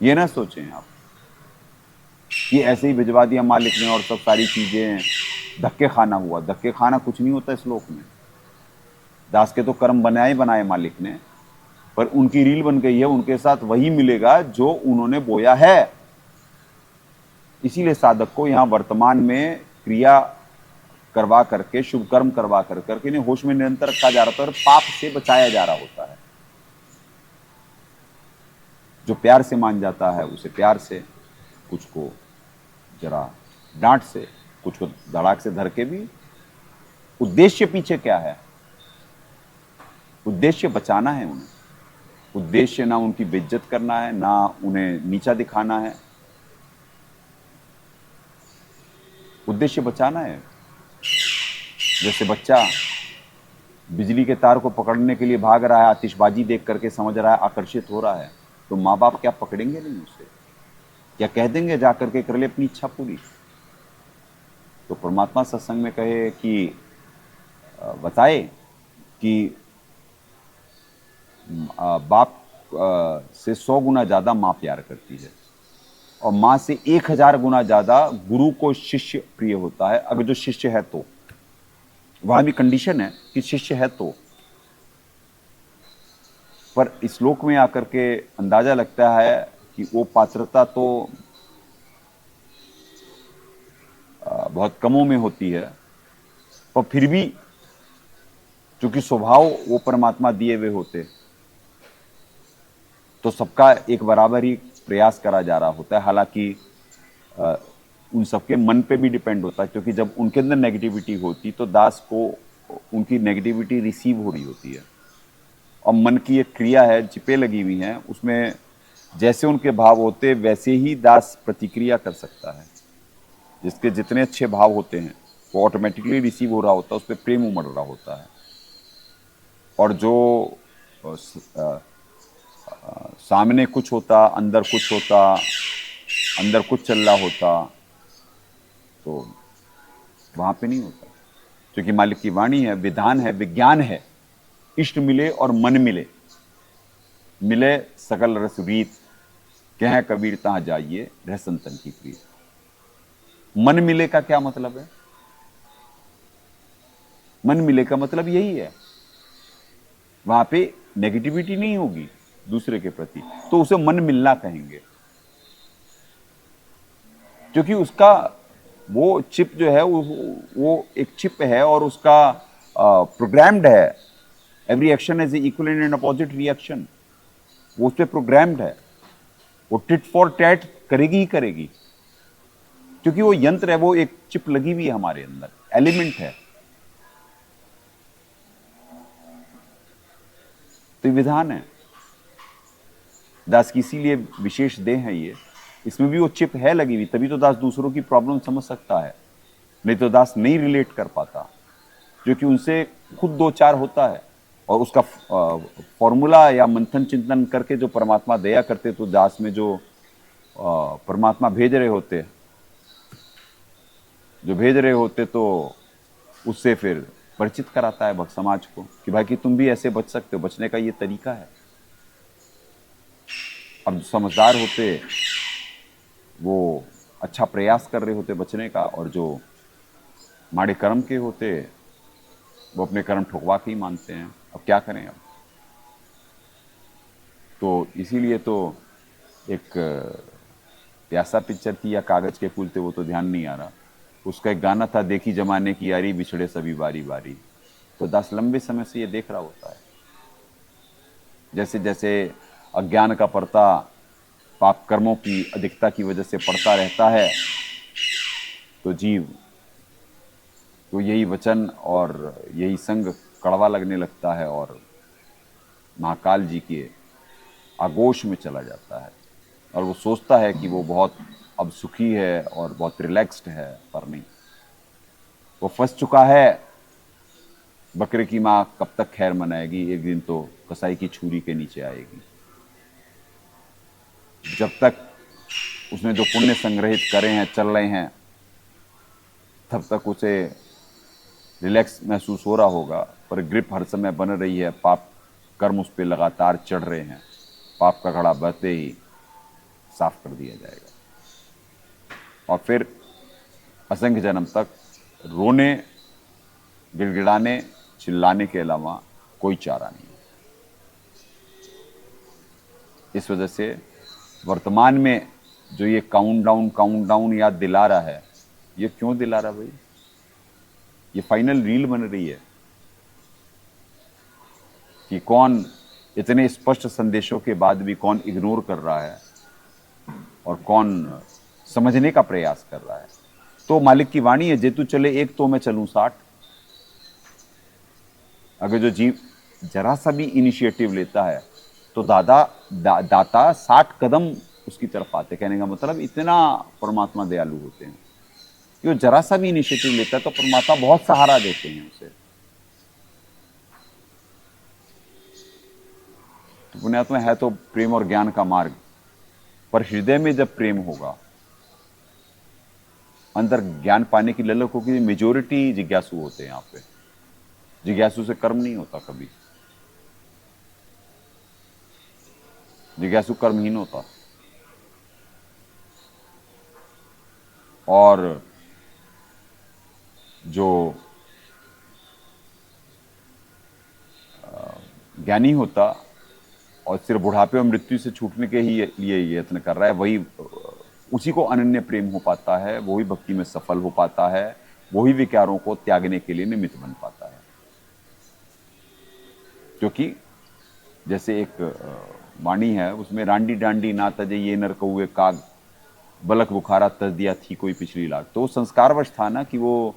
Speaker 4: ये ना सोचें आप कि ऐसे ही भिजवा दिया मालिक ने और सब सारी चीजें धक्के खाना हुआ। धक्के खाना कुछ नहीं होता इस लोक में। दास के तो कर्म बनाए बनाए मालिक ने, पर उनकी रील बन गई है, उनके साथ वही मिलेगा जो उन्होंने बोया है। इसीलिए साधक को यहाँ वर्तमान में क्रिया करवा करके, शुभ कर्म करवा कर करके इन्हें होश में निरंतर रखा जा रहा था और पाप से बचाया जा रहा होता है। जो प्यार से मान जाता है उसे प्यार से, कुछ को जरा डांट से, कुछ को धड़ाक से धर के भी। उद्देश्य पीछे क्या है? उद्देश्य बचाना है उन्हें। उद्देश्य ना उनकी बेइज्जत करना है, ना उन्हें नीचा दिखाना है। उद्देश्य बचाना है। जैसे बच्चा बिजली के तार को पकड़ने के लिए भाग रहा है, आतिशबाजी देख करके समझ रहा है, आकर्षित हो रहा है, तो माँ बाप क्या पकड़ेंगे नहीं उसे? क्या कह देंगे जाकर के कर ले अपनी इच्छा पूरी? तो परमात्मा सत्संग में कहे कि बताए कि बाप से 100 गुना ज्यादा माँ प्यार करती है और माँ से 1000 गुना ज्यादा गुरु को शिष्य प्रिय होता है, अगर जो शिष्य है तो। वहां भी कंडीशन है कि शिष्य है तो। पर इस श्लोक में आकर के अंदाजा लगता है कि वो पात्रता तो बहुत कमों में होती है, पर फिर भी चूंकि स्वभाव वो परमात्मा दिए हुए होते, तो सबका एक बराबर ही प्रयास करा जा रहा होता है। हालांकि उन सबके मन पे भी डिपेंड होता है, क्योंकि जब उनके अंदर नेगेटिविटी होती तो दास को उनकी नेगेटिविटी रिसीव हो रही होती है। और मन की एक क्रिया है, जिपे लगी हुई है, उसमें जैसे उनके भाव होते वैसे ही दास प्रतिक्रिया कर सकता है। जिसके जितने अच्छे भाव होते हैं वो ऑटोमेटिकली रिसीव हो रहा होता है, उस पर प्रेम उमड़ रहा होता है। और जो सामने कुछ होता, अंदर कुछ होता, अंदर कुछ चल रहा होता, तो वहां पे नहीं होता। क्योंकि मालिक की वाणी है, विधान है, विज्ञान है, इष्ट मिले और मन मिले, मिले सकल रस रीत, कह कबीर तहां जाइए रह संतन की प्रीत। मन मिले का क्या मतलब है? मन मिले का मतलब यही है, वहां पे नेगेटिविटी नहीं होगी दूसरे के प्रति, तो उसे मन मिलना कहेंगे। क्योंकि उसका वो चिप जो है वो एक चिप है और उसका प्रोग्राम्ड है। Every action is equal and opposite reaction, वो उस पर प्रोग्राम्ड है। वो टिट फॉर टैट करेगी ही करेगी, क्योंकि वो यंत्र है, वो एक चिप लगी हुई है हमारे अंदर, एलिमेंट है। तो विधान है दास की, इसीलिए विशेष देह है ये, इसमें भी वो चिप है लगी हुई, तभी तो दास दूसरों की प्रॉब्लम समझ सकता है, नहीं तो दास नहीं रिलेट कर पाता, क्योंकि उनसे खुद दो चार होता है। और उसका फॉर्मूला या मंथन चिंतन करके जो परमात्मा दया करते, तो दास में जो परमात्मा भेज रहे होते तो उससे फिर परिचित कराता है भक्त समाज को कि भाई कि तुम भी ऐसे बच सकते हो, बचने का ये तरीका है। अब समझदार होते वो अच्छा प्रयास कर रहे होते बचने का, और जो माड़े कर्म के होते वो अपने कर्म ठुकवा के ही मानते हैं। अब क्या करें अब? तो इसीलिए तो एक प्यासा पिक्चर थी या कागज के फूल थे, वो तो ध्यान नहीं आ रहा, उसका एक गाना था, देखी जमाने की यारी बिछड़े सभी बारी बारी। तो दास लंबे समय से ये देख रहा होता है, जैसे जैसे अज्ञान का पर्दा पाप कर्मों की अधिकता की वजह से पड़ता रहता है, तो जीव तो यही वचन और यही संग कड़वा लगने लगता है और महाकाल जी के आगोश में चला जाता है। और वो सोचता है कि वो बहुत अब सुखी है और बहुत रिलैक्स्ड है, पर नहीं, वो फंस चुका है। बकरे की माँ कब तक खैर मनाएगी, एक दिन तो कसाई की छुरी के नीचे आएगी। जब तक उसने जो पुण्य संग्रहित करे हैं, चल रहे हैं, तब तक उसे रिलैक्स महसूस हो रहा होगा, पर ग्रिप हर समय बन रही है, पाप कर्म उस पर लगातार चढ़ रहे हैं। पाप का घड़ा बहते ही साफ कर दिया जाएगा, और फिर असंख्य जन्म तक रोने, गिड़गिड़ाने, चिल्लाने के अलावा कोई चारा नहीं। इस वजह से वर्तमान में जो ये काउंटडाउन याद दिला रहा है, ये क्यों दिला रहा भाई? ये फाइनल रील बन रही है कि कौन इतने स्पष्ट संदेशों के बाद भी कौन इग्नोर कर रहा है और कौन समझने का प्रयास कर रहा है। तो मालिक की वाणी है, जे तू चले एक तो मैं चलूं 60। अगर जो जीव जरा सा भी इनिशिएटिव लेता है तो दाता 60 कदम उसकी तरफ आते। कहने का मतलब इतना परमात्मा दयालु होते हैं कि वो जरा सा भी इनिशिएटिव लेता है तो परमात्मा बहुत सहारा देते हैं उसे। तो पुण्यात्मा है तो प्रेम और ज्ञान का मार्ग, पर हृदय में जब प्रेम होगा, अंदर ज्ञान पाने की ललक होगी। मेजोरिटी जिज्ञासु होते हैं यहाँ पे, जिज्ञासु से कर्म नहीं होता कभी, जिज्ञासु कर्महीन होता। और जो ज्ञानी होता और सिर्फ बुढ़ापे और मृत्यु से छूटने के ही लिए यत्न कर रहा है, वही उसी को अनन्य प्रेम हो पाता है, वही भक्ति में सफल हो पाता है, वही विकारों को त्यागने के लिए निमित्त बन पाता है। क्योंकि जैसे एक वाणी है, उसमें रांडी डांडी ना तजे ये नर कौए काग, बलक बुखारा तज दिया थी कोई पिछली लाग। तो संस्कारवश था ना कि वो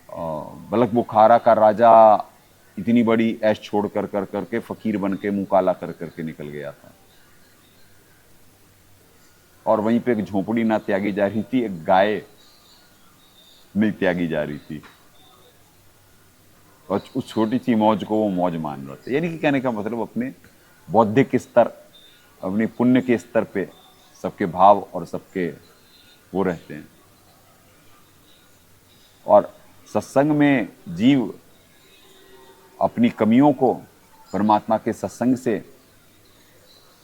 Speaker 4: बलक बुखारा का राजा इतनी बड़ी ऐश छोड़ कर करके फकीर बन के मुंह काला कर करके निकल गया था। और वहीं पे एक झोपड़ी ना त्यागी जा रही थी, एक गाय नहीं त्यागी जा रही थी, और उस छोटी सी मौज को वो मौज मान रहा था। यानी कि कहने का मतलब अपने बौद्धिक स्तर, अपने पुण्य के स्तर पे सबके भाव और सबके वो रहते हैं। और सत्संग में जीव अपनी कमियों को परमात्मा के सत्संग से,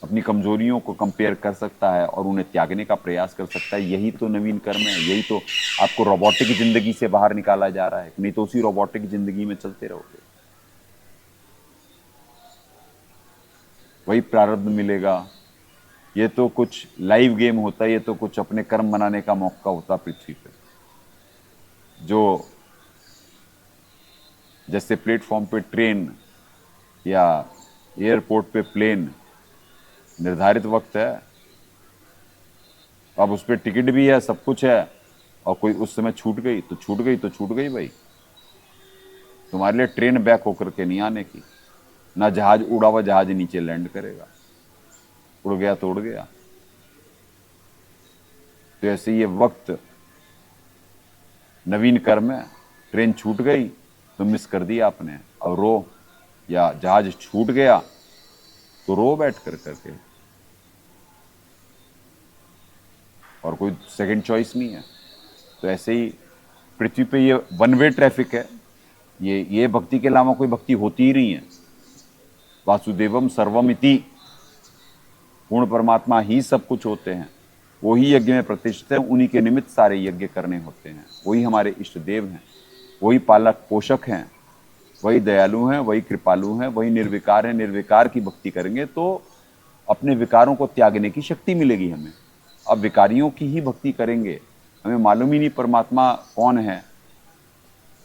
Speaker 4: अपनी कमजोरियों को कंपेयर कर सकता है और उन्हें त्यागने का प्रयास कर सकता है। यही तो नवीन कर्म है, यही तो आपको रोबोटिक जिंदगी से बाहर निकाला जा रहा है। नहीं तो उसी रोबोटिक जिंदगी में चलते रहोगे, वही प्रारब्ध मिलेगा। ये तो कुछ लाइव गेम होता है, ये तो कुछ अपने कर्म बनाने का मौका होता पृथ्वी पे। जो जैसे प्लेटफॉर्म पे ट्रेन या एयरपोर्ट पे प्लेन निर्धारित वक्त है, अब उस पर टिकट भी है, सब कुछ है, और कोई उस समय छूट गई तो छूट गई तो छूट गई भाई। तुम्हारे लिए ट्रेन बैक होकर के नहीं आने की, ना जहाज उड़ा हुआ जहाज नीचे लैंड करेगा, उड़ गया तो उड़ गया। तो ऐसे ये वक्त नवीन कर्म है, ट्रेन छूट गई तो मिस कर दिया आपने, अब रो, या जहाज छूट गया तो रो बैठ कर करके, और कोई सेकंड चॉइस नहीं है। तो ऐसे ही पृथ्वी पे ये वन वे ट्रैफिक है, ये भक्ति के अलावा कोई भक्ति होती ही नहीं है। वासुदेवम सर्वमिति, पूर्ण परमात्मा ही सब कुछ होते हैं, वही यज्ञ में प्रतिष्ठित है, उन्हीं के निमित्त सारे यज्ञ करने होते हैं। वही हमारे इष्ट देव हैं, वही पालक पोषक हैं, वही दयालु हैं, वही कृपालु हैं, वही निर्विकार हैं। निर्विकार की भक्ति करेंगे तो अपने विकारों को त्यागने की शक्ति मिलेगी हमें। अब विकारियों की ही भक्ति करेंगे, हमें मालूम ही नहीं परमात्मा कौन है।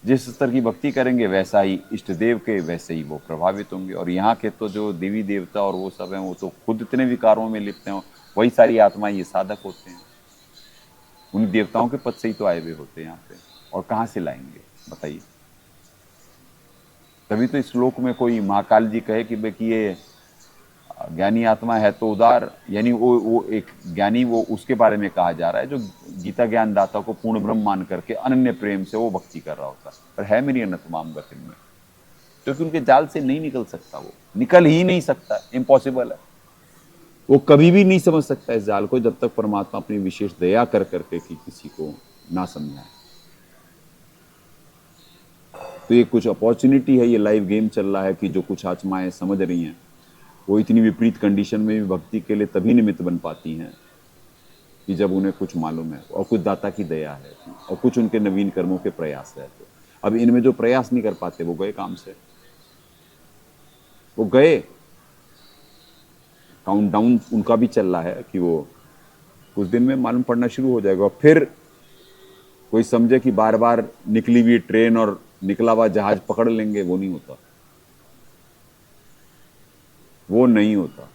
Speaker 4: जिस स्तर की भक्ति करेंगे वैसा ही इष्ट देव के, वैसे ही वो प्रभावित होंगे। और यहाँ के तो जो देवी देवता और वो सब हैं, वो तो खुद इतने विकारों में लिप्त हैं, वही सारी आत्माएं ये साधक होते हैं। उन देवताओं के पद से ही तो आए हुए होते हैं यहाँ पे, और कहाँ से लाएंगे बताइए। तभी तो इस श्लोक में कोई महाकाल जी कहे कि भाई कि ये ज्ञानी आत्मा है तो उदार, यानी वो एक ज्ञानी, वो उसके बारे में कहा जा रहा है जो गीता ज्ञान दाता को पूर्ण ब्रह्म मान करके अनन्य प्रेम से वो भक्ति कर रहा होता है। पर है मेरी अनतमाम गतिन में, क्योंकि उनके जाल से नहीं निकल सकता, वो निकल ही नहीं सकता, इम्पॉसिबल है। वो कभी भी नहीं समझ सकता इस जाल को जब तक परमात्मा अपनी विशेष दया कर करके कि किसी को ना समझाए। तो ये कुछ अपॉर्चुनिटी है, ये लाइव गेम चल रहा है कि जो कुछ आत्माएं समझ रही हैं वो इतनी विपरीत कंडीशन में भी भक्ति के लिए तभी निमित्त बन पाती हैं कि जब उन्हें कुछ मालूम है और कुछ दाता की दया है और कुछ उनके नवीन कर्मों के प्रयास है। तो अब इनमें जो प्रयास नहीं कर पाते वो गए काम से, वो गए। काउंटडाउन उनका भी चल रहा है कि वो कुछ दिन में मालूम पड़ना शुरू हो जाएगा। और फिर कोई समझे कि बार बार निकली हुई ट्रेन और निकला हुआ जहाज पकड़ लेंगे, वो नहीं होता, वो नहीं होता।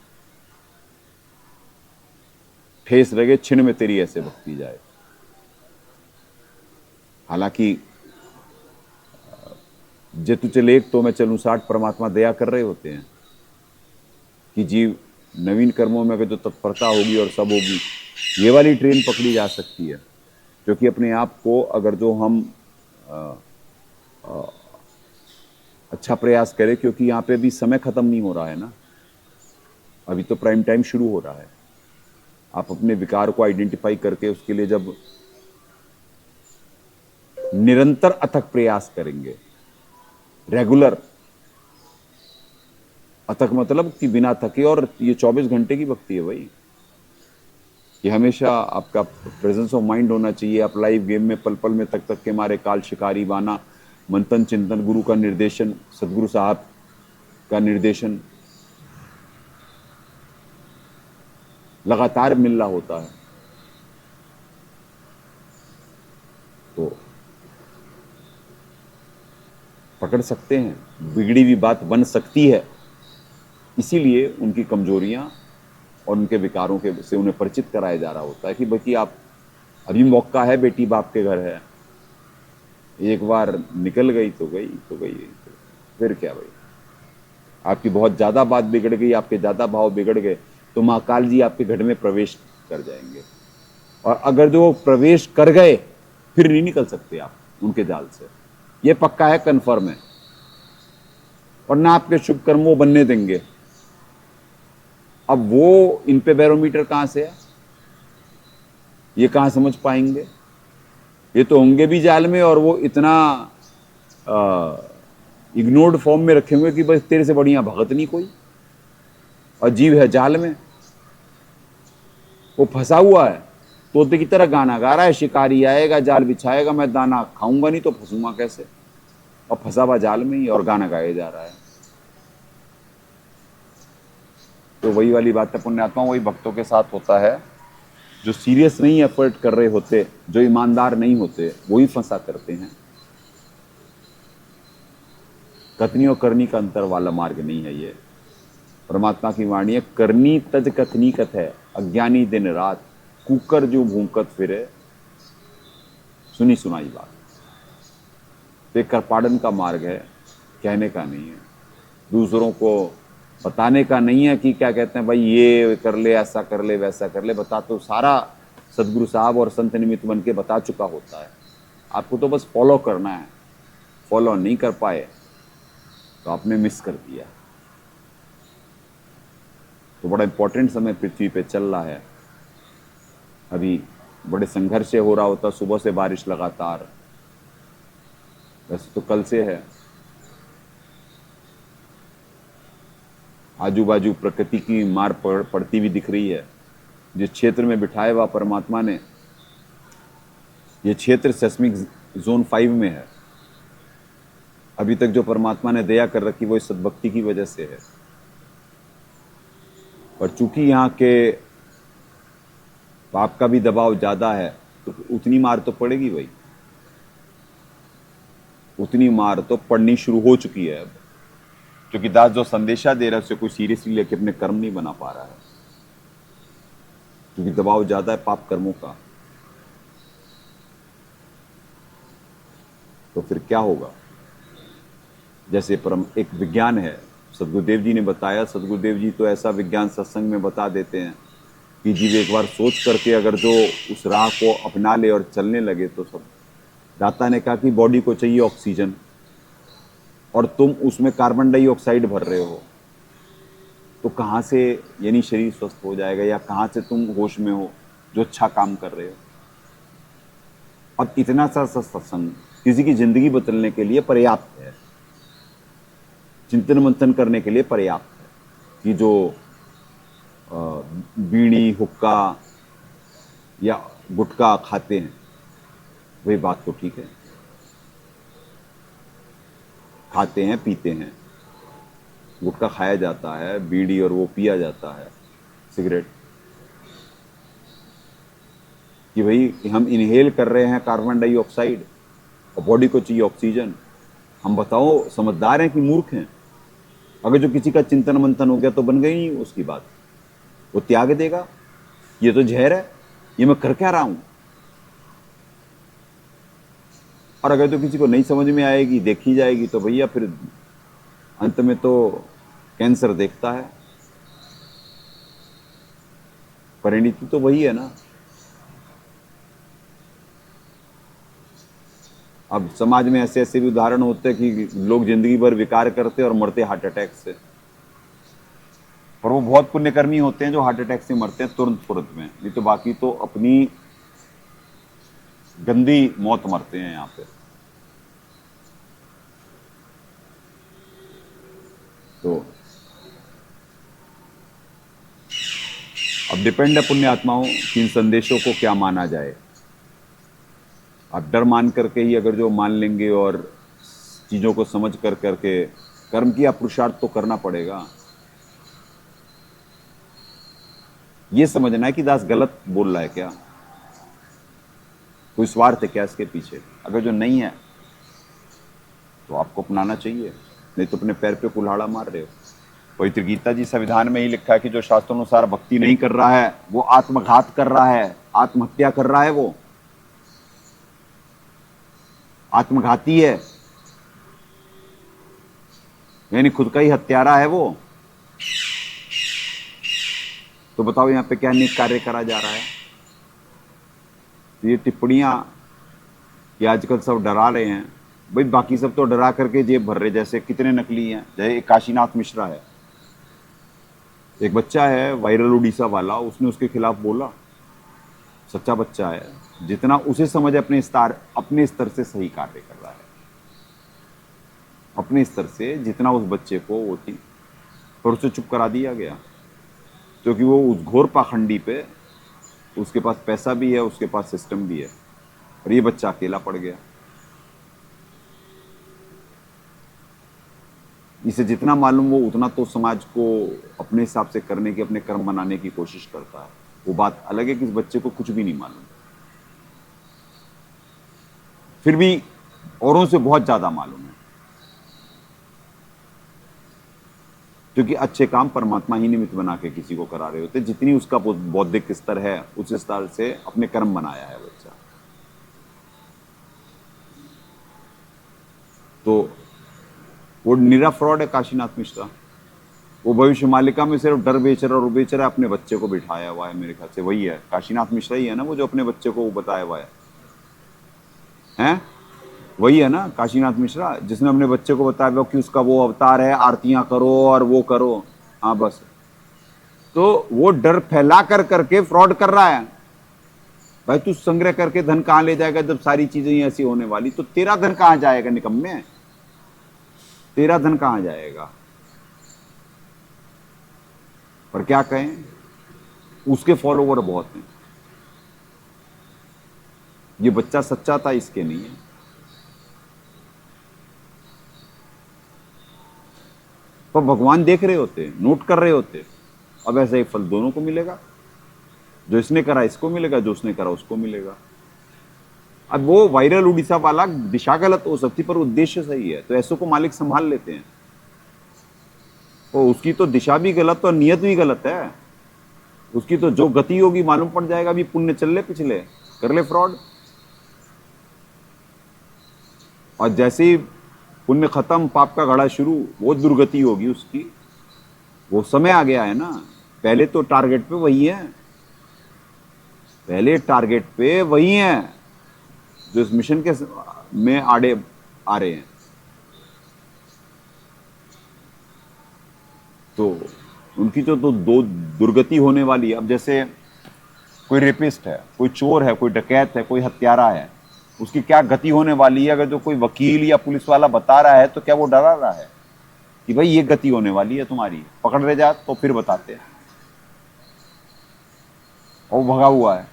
Speaker 4: ठेस लगे छिन में तेरी ऐसे भक्ति जाए। हालांकि जे तू चले एक तो मैं चलूं 60 परमात्मा दया कर रहे होते हैं कि जीव नवीन कर्मों में अगर जो तत्परता होगी और सब होगी, ये वाली ट्रेन पकड़ी जा सकती है। क्योंकि अपने आप को अगर जो हम अच्छा प्रयास करें, क्योंकि यहाँ पे भी समय खत्म नहीं हो रहा है ना, अभी तो प्राइम टाइम शुरू हो रहा है। आप अपने विकार को आइडेंटिफाई करके उसके लिए जब निरंतर अथक प्रयास करेंगे, रेगुलर, अथक मतलब कि बिना थके, और ये 24 घंटे की भक्ति है भाई। ये हमेशा आपका प्रेजेंस ऑफ माइंड होना चाहिए। आप लाइव गेम में पल पल में तक तक के मारे काल शिकारी बाना, मंथन चिंतन, गुरु का निर्देशन, सदगुरु साहब का निर्देशन लगातार मिल रहा होता है। तो पकड़ सकते हैं, बिगड़ी हुई बात बन सकती है। इसीलिए उनकी कमजोरियां और उनके विकारों के से उन्हें परिचित कराया जा रहा होता है कि बेटी आप अभी मौका है, बेटी बाप के घर है, एक बार निकल गई तो गई तो गई, तो फिर क्या भाई, आपकी बहुत ज्यादा बात बिगड़ गई, आपके ज्यादा भाव बिगड़ गए तो माँ काल जी आपके घर में प्रवेश कर जाएंगे। और अगर जो प्रवेश कर गए फिर नहीं निकल सकते आप उनके जाल से, ये पक्का है, कन्फर्म है। और ना आपके शुभ कर्म वो बनने देंगे। अब वो इन पे बैरोमीटर कहां से है, ये कहां समझ पाएंगे? ये तो होंगे भी जाल में, और वो इतना इग्नोर्ड फॉर्म में रखे हुए कि बस तेरे से बढ़िया भगत नहीं कोई, और जीव है जाल में, वो फंसा हुआ है, तोते की तरह गाना गा रहा है, शिकारी आएगा जाल बिछाएगा, मैं दाना खाऊंगा नहीं तो फंसूंगा कैसे, और फंसा हुआ जाल में ही और गाना गाया जा रहा है। तो वही वाली बात है पुण्यात्मा, वही भक्तों के साथ होता है। जो सीरियस नहीं एफर्ट कर रहे होते, जो ईमानदार नहीं होते, वही फंसा करते हैं। कथनी और करनी का अंतर वाला मार्ग नहीं है ये। परमात्मा की वाणी है, करनी तज कथनी कथ है, अज्ञानी दिन रात, कुकर जो भूकत फिरे, सुनी सुनाई बात। तो करपाड़न का मार्ग है, कहने का नहीं है, दूसरों को बताने का नहीं है कि क्या कहते हैं भाई ये कर ले, ऐसा कर ले, वैसा कर ले। बता तो सारा सदगुरु साहब और संत निमित्त बन के बता चुका होता है, आपको तो बस फॉलो करना है। फॉलो नहीं कर पाए तो आपने मिस कर दिया। तो बड़ा इंपॉर्टेंट समय पृथ्वी पे चल रहा है। अभी बड़े संघर्ष से हो रहा होता, सुबह से बारिश लगातार, वैसे तो कल से है। आजू बाजू प्रकृति की मार पड़ती भी दिख रही है। जिस क्षेत्र में बिठाया हुआ परमात्मा ने, ये क्षेत्र सेस्मिक जोन 5 में है। अभी तक जो परमात्मा ने दया कर रखी वो इस सद्भक्ति की वजह से है। और चूंकि यहाँ के पाप का भी दबाव ज्यादा है तो उतनी मार तो पड़ेगी भाई, उतनी मार तो पड़नी शुरू हो चुकी है अब। क्योंकि दास जो संदेशा दे रहा है उसे कोई सीरियसली लेके अपने कर्म नहीं बना पा रहा है, क्योंकि दबाव ज्यादा है पाप कर्मों का। तो फिर क्या होगा? जैसे परम एक विज्ञान है, सदगुरुदेव जी ने बताया। सदगुरुदेव जी तो ऐसा विज्ञान सत्संग में बता देते हैं कि जीव एक बार सोच करके अगर जो उस राह को अपना ले और चलने लगे तो सब। दाता ने कहा कि बॉडी को चाहिए ऑक्सीजन और तुम उसमें कार्बन डाइऑक्साइड भर रहे हो, तो कहाँ से यानी शरीर स्वस्थ हो जाएगा, या कहाँ से तुम होश में हो जो अच्छा काम कर रहे हो। अब इतना सा सत्संग किसी की जिंदगी बदलने के लिए पर्याप्त है, चिंतन मंथन करने के लिए पर्याप्त है। कि जो बीड़ी हुक्का या गुटखा खाते हैं वही बात तो ठीक है, खाते हैं पीते हैं, गुटखा खाया जाता है, बीड़ी और वो पिया जाता है, सिगरेट, कि भाई हम इनहेल कर रहे हैं कार्बन डाइऑक्साइड और बॉडी को चाहिए ऑक्सीजन। हम बताओ समझदार हैं कि मूर्ख हैं? अगर जो किसी का चिंतन मंथन हो गया तो बन गई नहीं उसकी बात, वो त्याग देगा। ये तो जहर है, ये मैं कर क्या रहा हूं। और अगर तो किसी को नहीं समझ में आएगी, देखी जाएगी, तो भैया फिर अंत में तो कैंसर देखता है। परिणति तो वही है ना। अब समाज में ऐसे ऐसे भी उदाहरण होते हैं कि लोग जिंदगी भर विकार करते और मरते हार्ट अटैक से, पर वो बहुत पुण्यकर्मी होते हैं जो हार्ट अटैक से मरते हैं तुरंत में, नहीं तो बाकी तो अपनी गंदी मौत मरते हैं यहाँ पे। तो अब डिपेंड है पुण्य आत्माओं कि इन संदेशों को क्या माना जाए। आप डर मान करके ही अगर जो मान लेंगे और चीजों को समझ कर करके कर्म किया, पुरुषार्थ तो करना पड़ेगा। ये समझना है कि दास गलत बोल रहा है क्या, कोई स्वार्थ है क्या इसके पीछे। अगर जो नहीं है तो आपको अपनाना चाहिए, नहीं तो अपने पैर पे कुल्हाड़ा मार रहे हो। पवित्र गीता जी संविधान में ही लिखा है कि जो शास्त्रानुसार भक्ति नहीं कर रहा है वो आत्मघात कर रहा है, आत्महत्या कर रहा है, वो आत्मघाती है, यानी खुद का ही हत्यारा है वो। तो बताओ यहाँ पे क्या नेक कार्य करा जा रहा है? तो ये टिप्पणियां कि आजकल सब डरा रहे हैं, भाई बाकी सब तो डरा करके जेब भर रहे, जैसे कितने नकली हैं। जैसे काशीनाथ मिश्रा है, एक बच्चा है वायरल उड़ीसा वाला, उसने उसके खिलाफ बोला, सच्चा बच्चा है, जितना उसे समझ अपने स्तर से सही कार्य कर रहा है, अपने स्तर से जितना उस बच्चे को वो थी, पर उसे चुप करा दिया गया क्योंकि वो उस घोर पाखंडी पे, उसके पास पैसा भी है, उसके पास सिस्टम भी है, और ये बच्चा अकेला पड़ गया। इसे जितना मालूम वो उतना तो समाज को अपने हिसाब से करने की, अपने कर्म बनाने की कोशिश करता है। वो बात अलग है कि इस बच्चे को कुछ भी नहीं मालूम, फिर भी औरों से बहुत ज्यादा मालूम है, क्योंकि अच्छे काम परमात्मा ही निमित्त बना के किसी को करा रहे होते। जितनी उसका बौद्धिक स्तर है उस स्तर से अपने कर्म बनाया है बच्चा। तो वो निरा फ्रॉड है काशीनाथ मिश्रा। वो भविष्य मालिका में सिर्फ डर बेच रहा और बेच रहा है, अपने बच्चे को बिठाया हुआ है। मेरे ख्याल से वही है, काशीनाथ मिश्रा ही है ना वो, जो अपने बच्चे को बताया हुआ है, हैं? वही है ना काशीनाथ मिश्रा, जिसने अपने बच्चे को बताया हुआ कि उसका वो अवतार है, आरतियां करो और वो करो। हाँ बस, तो वो डर फैला कर करके फ्रॉड कर रहा है। भाई तू संग्रह करके धन कहां ले जाएगा जब सारी चीजें ही ऐसी होने वाली? तो तेरा धन कहां जाएगा निकम्मे? तेरा धन कहां जाएगा? पर क्या कहें, उसके फॉलोवर बहुत हैं। ये बच्चा सच्चा था, इसके नहीं है। पर भगवान देख रहे होते, नोट कर रहे होते, अब ऐसा ही फल दोनों को मिलेगा, जो इसने करा इसको मिलेगा, जो उसने करा उसको मिलेगा। अब वो वायरल उड़ीसा वाला दिशा गलत हो सकती पर उद्देश्य सही है, तो ऐसो को मालिक संभाल लेते हैं। तो उसकी तो दिशा भी गलत और नियत भी गलत है, उसकी तो जो गति होगी मालूम पड़ जाएगा। अभी पुण्य चल ले, पिछले कर ले फ्रॉड, और जैसे ही पुण्य खत्म पाप का घड़ा शुरू, वो दुर्गति होगी उसकी। वो समय आ गया है ना, पहले तो टारगेट पे वही है, पहले टारगेट पे वही है जो इस मिशन के में आड़े आ रहे हैं। तो उनकी तो दो दुर्गति होने वाली है। अब जैसे कोई रेपिस्ट है, कोई चोर है, कोई डकैत है, कोई हत्यारा है, उसकी क्या गति होने वाली है? अगर जो कोई वकील या पुलिस वाला बता रहा है तो क्या वो डरा रहा है कि भाई ये गति होने वाली है तुम्हारी, पकड़ ले जा? तो फिर बताते हैं और भगा हुआ है।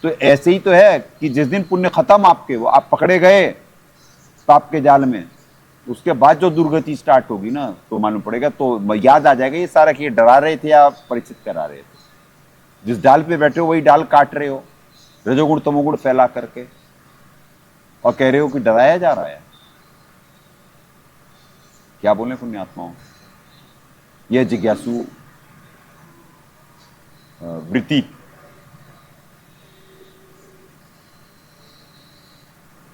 Speaker 4: तो ऐसे ही तो है कि जिस दिन पुण्य खत्म आपके, वो आप पकड़े गए पाप के जाल में, उसके बाद जो दुर्गति स्टार्ट होगी ना, तो मालूम पड़ेगा, तो याद आ जाएगा ये सारा कि ये डरा रहे थे या परिचित करा रहे थे। जिस डाल पे बैठे हो वही डाल काट रहे हो, रजोगुण तमोगुण फैला करके, और कह रहे हो कि डराया जा रहा है। क्या बोले पुण्यात्माओं, यह जिज्ञासु वृत्ति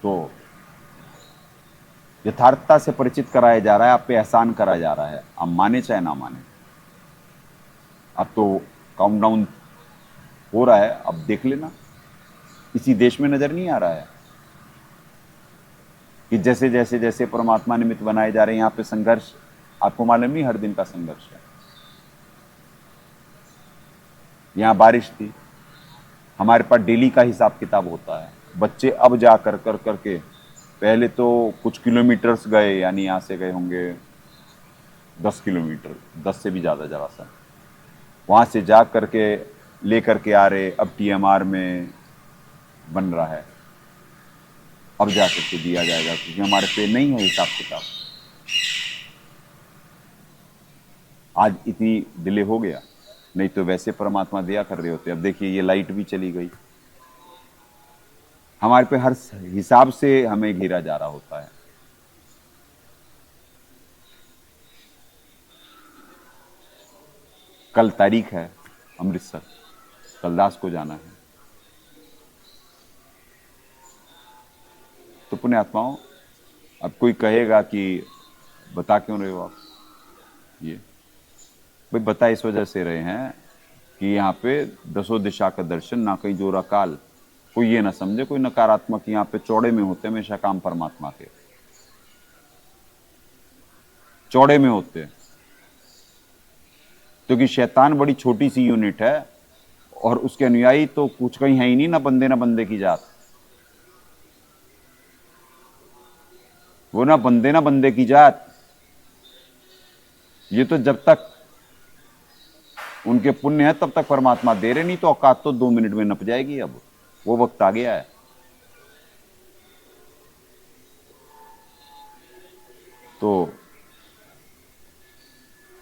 Speaker 4: तो यथार्थता से परिचित कराया जा रहा है, आप पे एहसान करा जा रहा है, आप माने चाहे ना माने। अब तो काउंटडाउन हो रहा है, अब देख लेना। इसी देश में नजर नहीं आ रहा है कि जैसे जैसे जैसे परमात्मा निमित्त बनाए जा रहे हैं, यहाँ पे संघर्ष, आपको मालूम नहीं, हर दिन का संघर्ष है। यहाँ बारिश थी, हमारे पास डेली का हिसाब किताब होता है। बच्चे अब जा कर करके, पहले तो कुछ किलोमीटर्स गए, यानी यहाँ से गए होंगे 10 किलोमीटर, 10 से भी ज़्यादा जरा सा, वहाँ से जा करके ले करके आ रहे, अब TMR में बन रहा है, अब जा करके दिया जाएगा, क्योंकि हमारे पे नहीं है हिसाब किताब। आज इतनी डिले हो गया, नहीं तो वैसे परमात्मा दिया कर रहे होते। अब देखिए ये लाइट भी चली गई, हमारे पे हर हिसाब से हमें घेरा जा रहा होता है। कल तारीख है अमृतसर, कलदास को जाना है। तो पुण्यात्माओं, अब कोई कहेगा कि बता क्यों रहे हो आप ये? भाई बता इस वजह से रहे हैं कि यहाँ पे दसों दिशा का दर्शन, ना कहीं जोरा काल। कोई ये ना समझे कोई नकारात्मक, यहाँ पे चौड़े में होते हमेशा काम परमात्मा के, चौड़े में होते हैं। क्योंकि शैतान बड़ी छोटी सी यूनिट है और उसके अनुयायी तो कुछ कहीं है ही नहीं, ना बंदे की जात। वो ना बंदे की जात। ये तो जब तक उनके पुण्य है तब तक परमात्मा दे रहे, नहीं तो औकात तो 2 मिनट में नप जाएगी। अब वो वक्त आ गया है। तो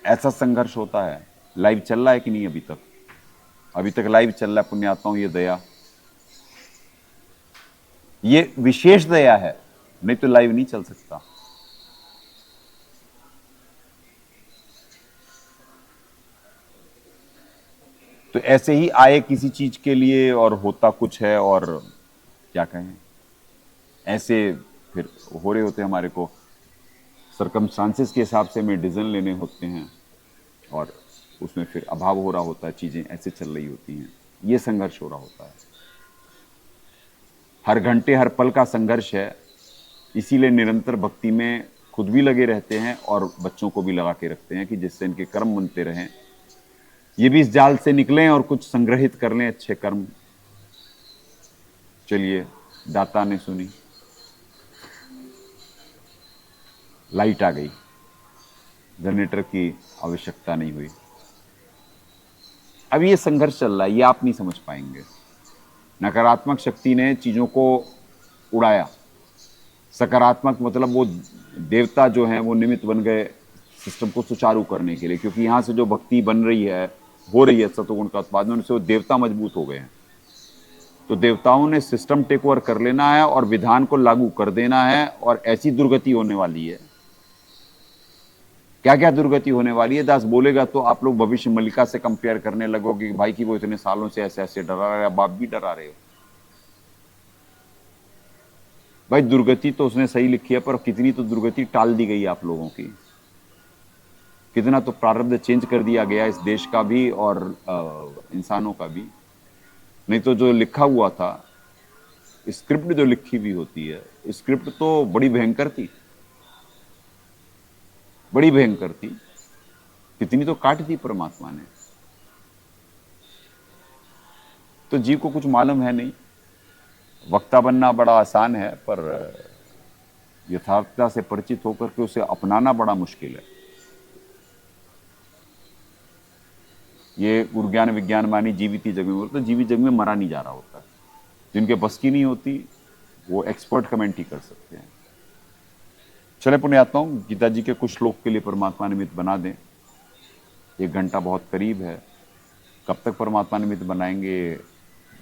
Speaker 4: ऐसा संघर्ष होता है। लाइव चल रहा है कि नहीं अभी तक? अभी तक लाइव चल रहा है पुण्यात्माओं। ये दया, ये विशेष दया है, नहीं तो लाइव नहीं चल सकता। तो ऐसे ही आए किसी चीज के लिए और होता कुछ है, और क्या कहें, ऐसे फिर हो रहे होते हमारे को सरकमस्टांसेस के हिसाब से हमें डिसीजन लेने होते हैं और उसमें फिर अभाव हो रहा होता है, चीजें ऐसे चल रही होती हैं। ये संघर्ष हो रहा होता है, हर घंटे हर पल का संघर्ष है। इसीलिए निरंतर भक्ति में खुद भी लगे रहते हैं और बच्चों को भी लगा के रखते हैं कि जिससे इनके कर्म बनते रहें, ये भी इस जाल से निकलें और कुछ संग्रहित कर लें अच्छे कर्म। चलिए, दाता ने सुनी, लाइट आ गई, जनरेटर की आवश्यकता नहीं हुई। अब ये संघर्ष चल रहा है, ये आप नहीं समझ पाएंगे। नकारात्मक शक्ति ने चीजों को उड़ाया, सकारात्मक मतलब वो देवता जो हैं वो निमित्त बन गए सिस्टम को सुचारू करने के लिए। क्योंकि यहां से जो भक्ति बन रही है, हो रही है सतोगुण का उत्पादन, उनसे वो देवता मजबूत हो गए हैं। तो देवताओं ने सिस्टम टेक ओवर कर लेना है और विधान को लागू कर देना है, और ऐसी दुर्गति होने वाली है। क्या क्या दुर्गति होने वाली है दास बोलेगा तो आप लोग भविष्य मल्लिका से कंपेयर करने लगोगे कि भाई कि वो इतने सालों से ऐसे ऐसे डरा रहे, अब आप भी डरा रहे हो। भाई दुर्गति तो उसने सही लिखी है, पर कितनी तो दुर्गति टाल दी गई आप लोगों की, कितना तो प्रारब्ध चेंज कर दिया गया इस देश का भी और इंसानों का भी। नहीं तो जो लिखा हुआ था, स्क्रिप्ट जो लिखी हुई होती है, स्क्रिप्ट तो बड़ी भयंकर थी, बड़ी भयंकर थी। कितनी तो काट दी परमात्मा ने। तो जीव को कुछ मालूम है नहीं। वक्ता बनना बड़ा आसान है, पर यथार्थता से परिचित होकर के उसे अपनाना बड़ा मुश्किल है। ये गुरज्ञान विज्ञान मानी जीवित जग में, तो जीवित जग में मरा नहीं जा रहा होता। जिनके बस की नहीं होती वो एक्सपर्ट कमेंट ही कर सकते हैं। चले पुण्यात्माओं, गीता जी के कुछ श्लोक के लिए परमात्मा निमित्त बना दें। 1 घंटा बहुत करीब है, कब तक परमात्मा निमित्त बनाएंगे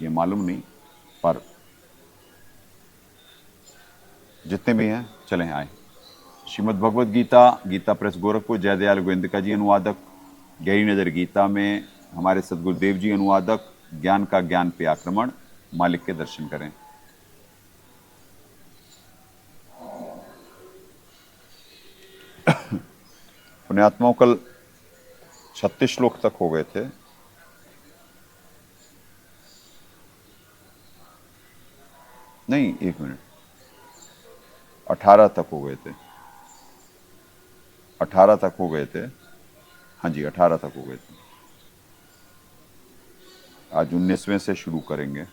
Speaker 4: ये मालूम नहीं, पर जितने भी हैं चलें आए। श्रीमद् भगवद गीता, गीता प्रेस गोरखपुर, जयदयाल गोविंदका जी अनुवादक, गहरी नजर गीता में हमारे सदगुरुदेव जी अनुवादक। ज्ञान का ज्ञान पे आक्रमण, मालिक के दर्शन करें। पुण्यात्माओं, कल 36 श्लोक तक हो गए थे। नहीं, 1 मिनट, 18 तक हो गए थे। 18 तक हो गए थे, हाँ जी 18 तक हो गए थे। आज 19वें से शुरू करेंगे।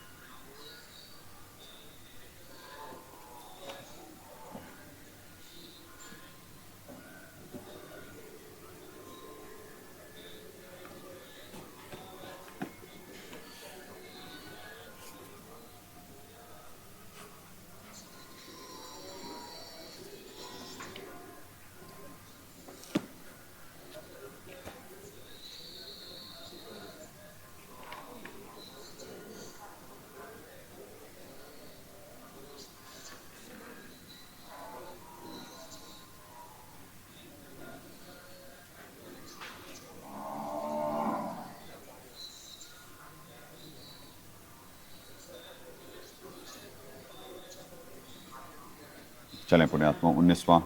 Speaker 4: चलें पुण्यात्मा 19वां।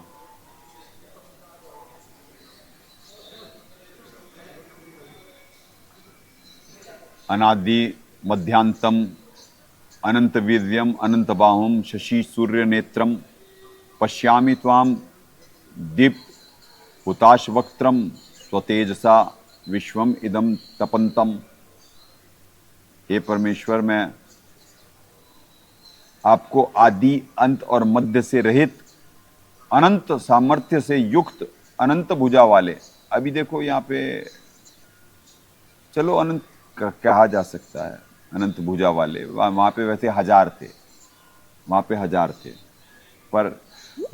Speaker 4: अनादि मध्यांतम अनंत वीर्यम अनंत बाहुम शशि सूर्य नेत्रम पश्यामि त्वाम दीप हुताशवक्त्रम स्वतेजसा विश्वम इदम तपंतम। हे परमेश्वर, मैं आपको आदि अंत और मध्य से रहित, अनंत सामर्थ्य से युक्त, अनंत भुजा वाले, अभी देखो यहाँ पे चलो अनंत कहा जा सकता है, अनंत भुजा वाले, वहां पे वैसे हजार थे, वहां पे हजार थे, पर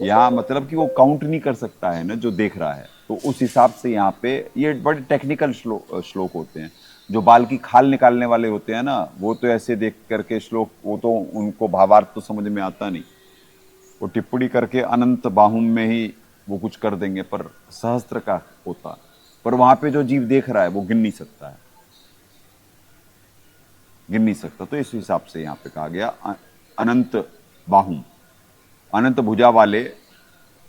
Speaker 4: यहाँ मतलब कि वो काउंट नहीं कर सकता है ना जो देख रहा है, तो उस हिसाब से यहाँ पे ये बड़े टेक्निकल श्लोक होते हैं। जो बाल की खाल निकालने वाले होते हैं ना, वो तो ऐसे देख करके श्लोक, वो तो उनको भावार्थ तो समझ में आता नहीं, वो टिप्पणी करके अनंत बाहुम में ही वो कुछ कर देंगे, पर सहस्त्र का होता, पर वहां पे जो जीव देख रहा है वो गिन नहीं सकता है, गिन नहीं सकता। तो इस हिसाब से यहाँ पे कहा गया अनंत बाहुम, अनंत भुजा वाले।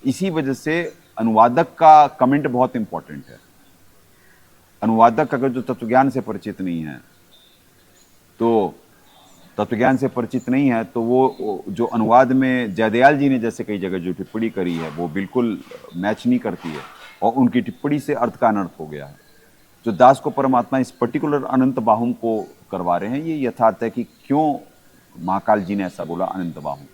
Speaker 4: इसी वजह से अनुवादक का कमेंट बहुत इंपॉर्टेंट है। अनुवादक अगर जो तत्वज्ञान से परिचित नहीं है, तो तत्वज्ञान से परिचित नहीं है, तो वो जो अनुवाद में जयदयाल जी ने जैसे कई जगह जो टिप्पणी करी है वो बिल्कुल मैच नहीं करती है, और उनकी टिप्पणी से अर्थ का अनर्थ हो गया है। जो दास को परमात्मा इस पर्टिकुलर अनंत बाहुम को करवा रहे हैं, ये यथार्थ है कि क्यों महाकाल जी ने ऐसा बोला अनंत बाहुम,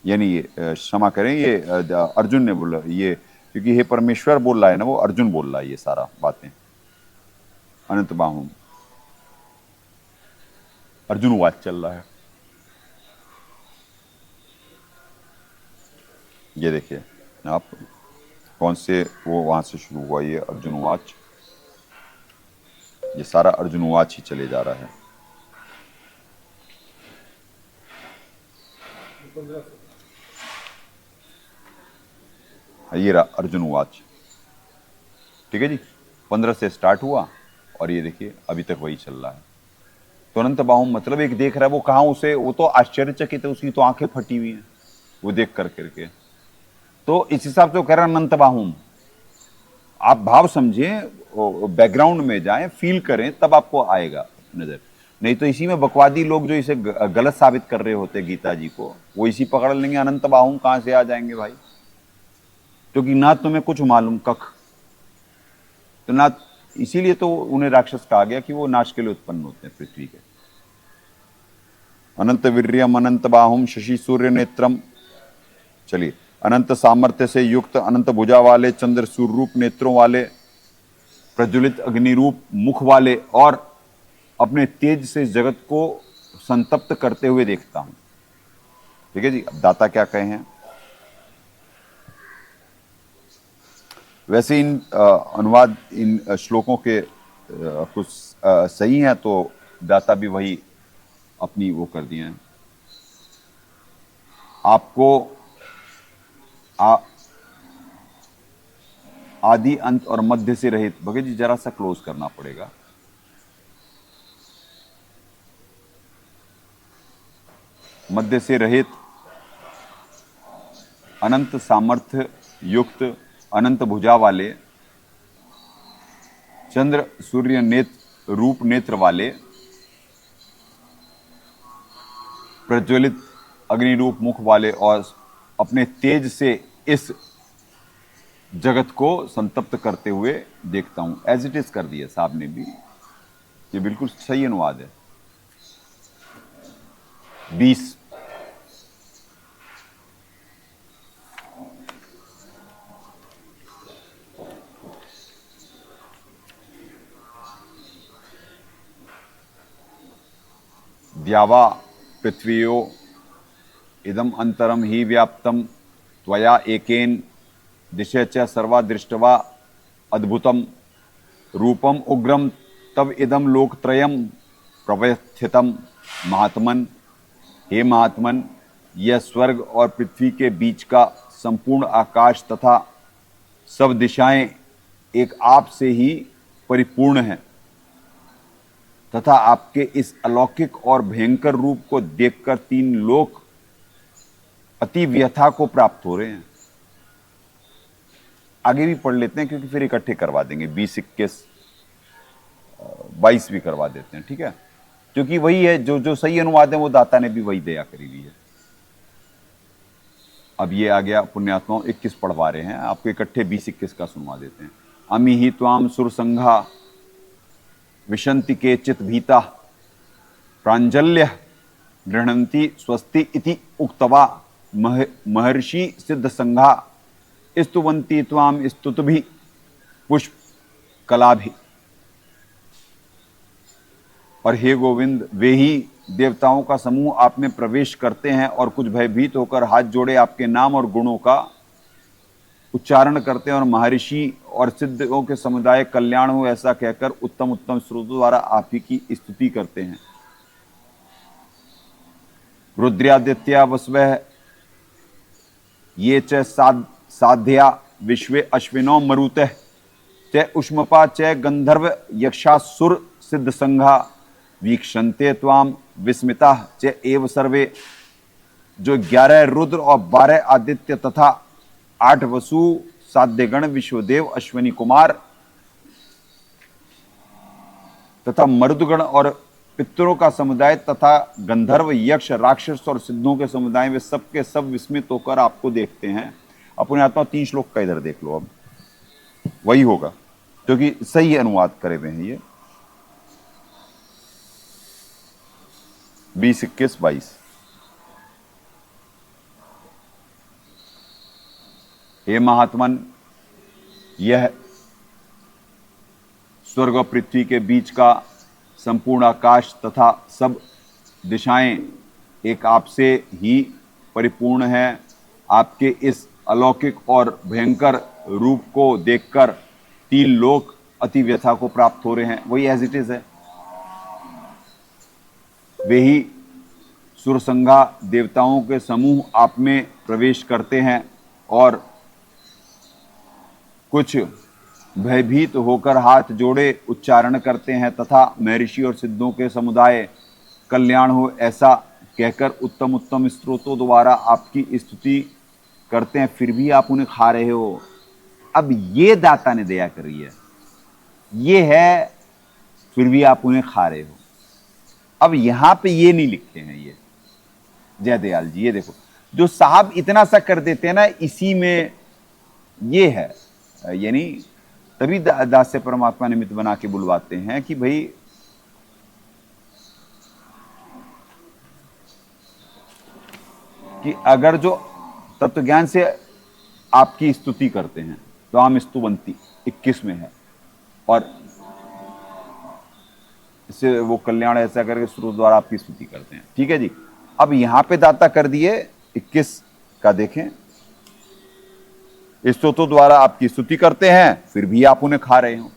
Speaker 4: यानी ये क्षमा करें, ये अर्जुन ने बोला ये, क्योंकि हे परमेश्वर बोल रहा है ना, वो अर्जुन बोल रहा है ये सारा बातें। अनंत बाहुम अर्जुन वाच चल रहा है, ये देखिए आप कौन से वो वहां से शुरू हुआ, ये अर्जुन वाच, ये सारा अर्जुन वाच ही चले जा रहा है। ये रहा अर्जुन वाच, ठीक है जी, 15 से स्टार्ट हुआ और ये देखिए अभी तक वही चल रहा है। तो अनंत बाहुम मतलब एक देख रहा है, वो कहाँ उसे, वो तो आश्चर्यचकित है, उसकी तो आंखें फटी हुई हैं वो देख कर करके। तो इस हिसाब से वो कह रहा है अनंत बाहुम, आप भाव समझें, बैकग्राउंड में जाएं, फील करें, तब आपको आएगा नजर। नहीं तो इसी में बकवादी लोग जो इसे गलत साबित कर रहे होते गीता जी को, वो इसी पकड़ लेंगे, अनंत बाहुम कहां से आ जाएंगे भाई, क्योंकि ना तुम्हें कुछ मालूम कख, तो ना, इसीलिए तो उन्हें राक्षस कहा गया कि वो नाश के लिए उत्पन्न होते हैं पृथ्वी के। अनंत वीर्यम अनंत बाहुम शशि सूर्य नेत्रम, चलिए, अनंत सामर्थ्य से युक्त, अनंत भुजा वाले, चंद्र सूर्य रूप नेत्रों वाले, प्रज्वलित अग्नि रूप मुख वाले, और अपने तेज से जगत को संतप्त करते हुए देखता हूं। ठीक है जी, अब दाता क्या कहे हैं। वैसे इन अनुवाद इन श्लोकों के कुछ सही हैं, तो दाता भी वही अपनी वो कर दिए हैं। आपको आदि अंत और मध्य से रहित, भगत जी जरा सा क्लोज करना पड़ेगा, मध्य से रहित, अनंत सामर्थ्य युक्त, अनंत भुजा वाले, चंद्र सूर्य नेत्र रूप नेत्र वाले, प्रज्वलित अग्नि रूप मुख वाले, और अपने तेज से इस जगत को संतप्त करते हुए देखता हूं। एज इट इज कर दिया साहब ने भी, ये बिल्कुल सही अनुवाद है। 20 द्यावा पृथ्वीयो इदम अंतरम ही व्याप्तम त्वया एकेन दिशा च सर्वा दृष्टवा अद्भुतम रूपम उग्रम तब इदम लोकत्रयम प्रवस्थितम महात्मन। हे महात्मन, यह स्वर्ग और पृथ्वी के बीच का संपूर्ण आकाश तथा सब दिशाएं एक आप से ही परिपूर्ण हैं, तथा आपके इस अलौकिक और भयंकर रूप को देखकर 3 लोक अति व्यथा को प्राप्त हो रहे हैं। आगे भी पढ़ लेते हैं क्योंकि फिर इकट्ठे करवा देंगे, 20, 21, 22 भी करवा देते हैं, ठीक है, क्योंकि वही है जो सही अनुवाद है वो दाता ने भी वही दया करी हुई है। अब ये आ गया पुण्यात्माओं 21 पढ़वा रहे हैं, आपको इकट्ठे 20, 21 का सुनवा देते हैं। अमी ही त्वाम सुर संघा विशंति के चित भीता प्रांजल्य गृहणंती स्वस्ति इति उक्तवा महर्षि सिद्ध संघा स्तुवंती त्वाम स्तुतभि पुष्प कलाभि। और हे गोविंद, वे ही देवताओं का समूह आप में प्रवेश करते हैं और कुछ भयभीत होकर हाथ जोड़े आपके नाम और गुणों का उच्चारण करते हैं और महर्षि और सिद्धों के समुदाय कल्याण हो ऐसा कहकर उत्तम उत्तम स्रोतों द्वारा आप ही की स्तुति करते हैं। रुद्रादित्या वसवः ये च साध्या विश्वे अश्विनो मरुतः च उष्मपा च गंधर्व यक्षासुर सिद्ध संघा वीक्षन्ते त्वाम विस्मिता च एव सर्वे। जो 11 रुद्र और 12 आदित्य तथा 8 वसु साध्यगण विश्वदेव अश्विनी कुमार तथा मरुदगण और पितरों का समुदाय तथा गंधर्व यक्ष राक्षस और सिद्धों के समुदाय वे सब के सब विस्मित होकर आपको देखते हैं। अपने आत्मा 3 श्लोक का इधर देख लो, अब वही होगा क्योंकि सही अनुवाद करे हुए हैं ये 20, 21, 22। हे महात्मन, यह स्वर्ग और पृथ्वी के बीच का संपूर्ण आकाश तथा सब दिशाएं एक आपसे ही परिपूर्ण है। आपके इस अलौकिक और भयंकर रूप को देखकर 3 लोक अति व्यथा को प्राप्त हो रहे हैं। वही एज इट इज है। वे ही सुरसंघा देवताओं के समूह आप में प्रवेश करते हैं और कुछ भयभीत होकर हाथ जोड़े उच्चारण करते हैं तथा महर्षि और सिद्धों के समुदाय कल्याण हो ऐसा कहकर उत्तम उत्तम स्रोतों द्वारा आपकी स्तुति करते हैं, फिर भी आप उन्हें खा रहे हो। अब ये दाता ने दया करी है, ये है फिर भी आप उन्हें खा रहे हो। अब यहां पे ये नहीं लिखते हैं ये जय दयाल जी, ये देखो जो साहब इतना सा कर देते हैं ना, इसी में ये है, यानी तभी दास से परमात्मा निमित्त बना के बुलवाते हैं कि भाई कि अगर जो तत्व ज्ञान से आपकी स्तुति करते हैं तो हम स्तुवंती 21 में है और इससे वो कल्याण ऐसा करके स्रोत द्वारा आपकी स्तुति करते हैं। ठीक है जी। अब यहां पे दाता कर दिए 21 का देखें, स्तोत्रों द्वारा आपकी स्तुति करते हैं फिर भी आप उन्हें खा रहे हो,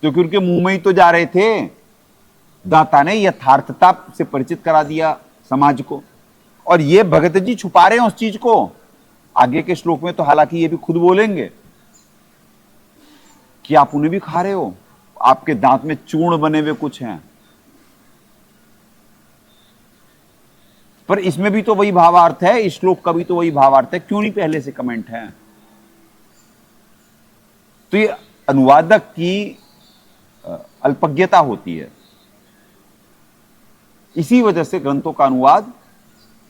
Speaker 4: क्योंकि उनके मुंह में ही तो जा रहे थे। दाता ने यथार्थता से परिचित करा दिया समाज को और ये भगत जी छुपा रहे हैं उस चीज को। आगे के श्लोक में तो हालांकि ये भी खुद बोलेंगे कि आप उन्हें भी खा रहे हो, आपके दांत में चूर्ण बने हुए कुछ हैं, पर इसमें भी तो वही भावार्थ है, इस श्लोक का भी तो वही भावार्थ है, क्यों नहीं पहले से कमेंट है। तो ये अनुवादक की अल्पज्ञता होती है। इसी वजह से ग्रंथों का अनुवाद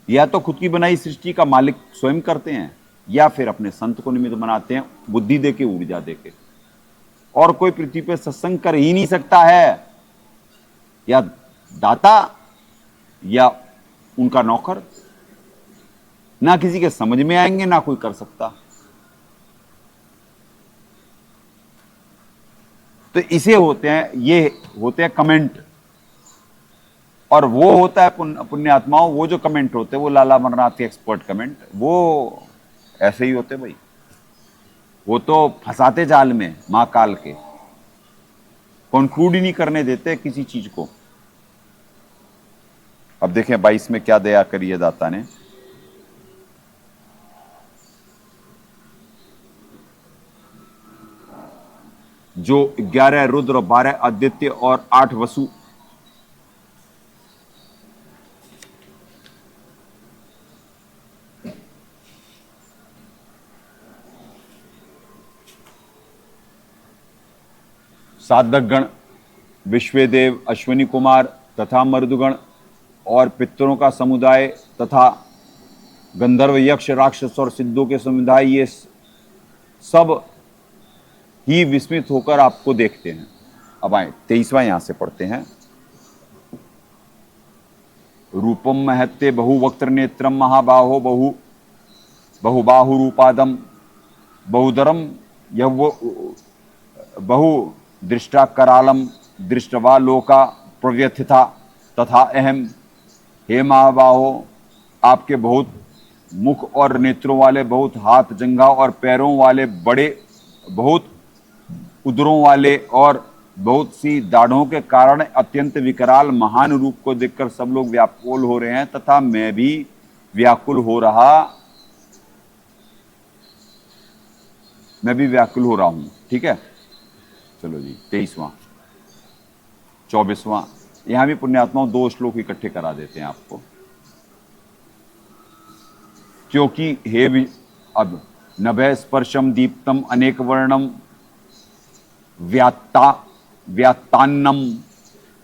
Speaker 4: या तो खुद की बनाई सृष्टि का मालिक स्वयं करते हैं या फिर अपने संत को निमित्त बनाते हैं, बुद्धि देके ऊर्जा देके। और कोई पृथ्वी पे सत्संग कर ही नहीं सकता है, या दाता या उनका नौकर, ना किसी के समझ में आएंगे ना कोई कर सकता। तो इसे होते हैं, ये होते हैं कमेंट, और वो होता है पुण्यात्माओं, वो जो कमेंट होते हैं वो लाला अमरनाथ के एक्सपर्ट कमेंट, वो ऐसे ही होते भाई, वो तो फंसाते जाल में महाकाल के, कंक्लूड ही नहीं करने देते किसी चीज को। अब देखें 22 में क्या दया करी है दाता ने। जो 11 रुद्र, 12 आदित्य और 8 वसु, साधकगण, विश्वेदेव, अश्विनी कुमार तथा मर्दगण और पितरों का समुदाय तथा गंधर्व, यक्ष, राक्षस और सिद्धों के समुदाय, ये सब ही विस्मित होकर आपको देखते हैं। अब आए 23वां यहां से पढ़ते हैं। रूपम महत्ते बहुवक्त्र नेत्रम महाबाहो बहुबाहुरूपादम बहुदरम बहु दृष्टा करालम दृष्टवा लोका प्रव्यथिता तथा अहम। हे महाबाहो, आपके बहुत मुख और नेत्रों वाले, बहुत हाथ, जंघा और पैरों वाले, बड़े, बहुत उदरों वाले और बहुत सी दाढ़ों के कारण अत्यंत विकराल महान रूप को देखकर सब लोग व्याकुल हो रहे हैं तथा मैं भी व्याकुल हो रहा हूं। ठीक है, चलो जी 23वां 24वां। यहां भी पुण्यात्माओं 2 श्लोक इकट्ठे करा देते हैं आपको, क्योंकि हे भी अब नभय स्पर्शम दीप्तम अनेक वर्णम व्यात्तान्नम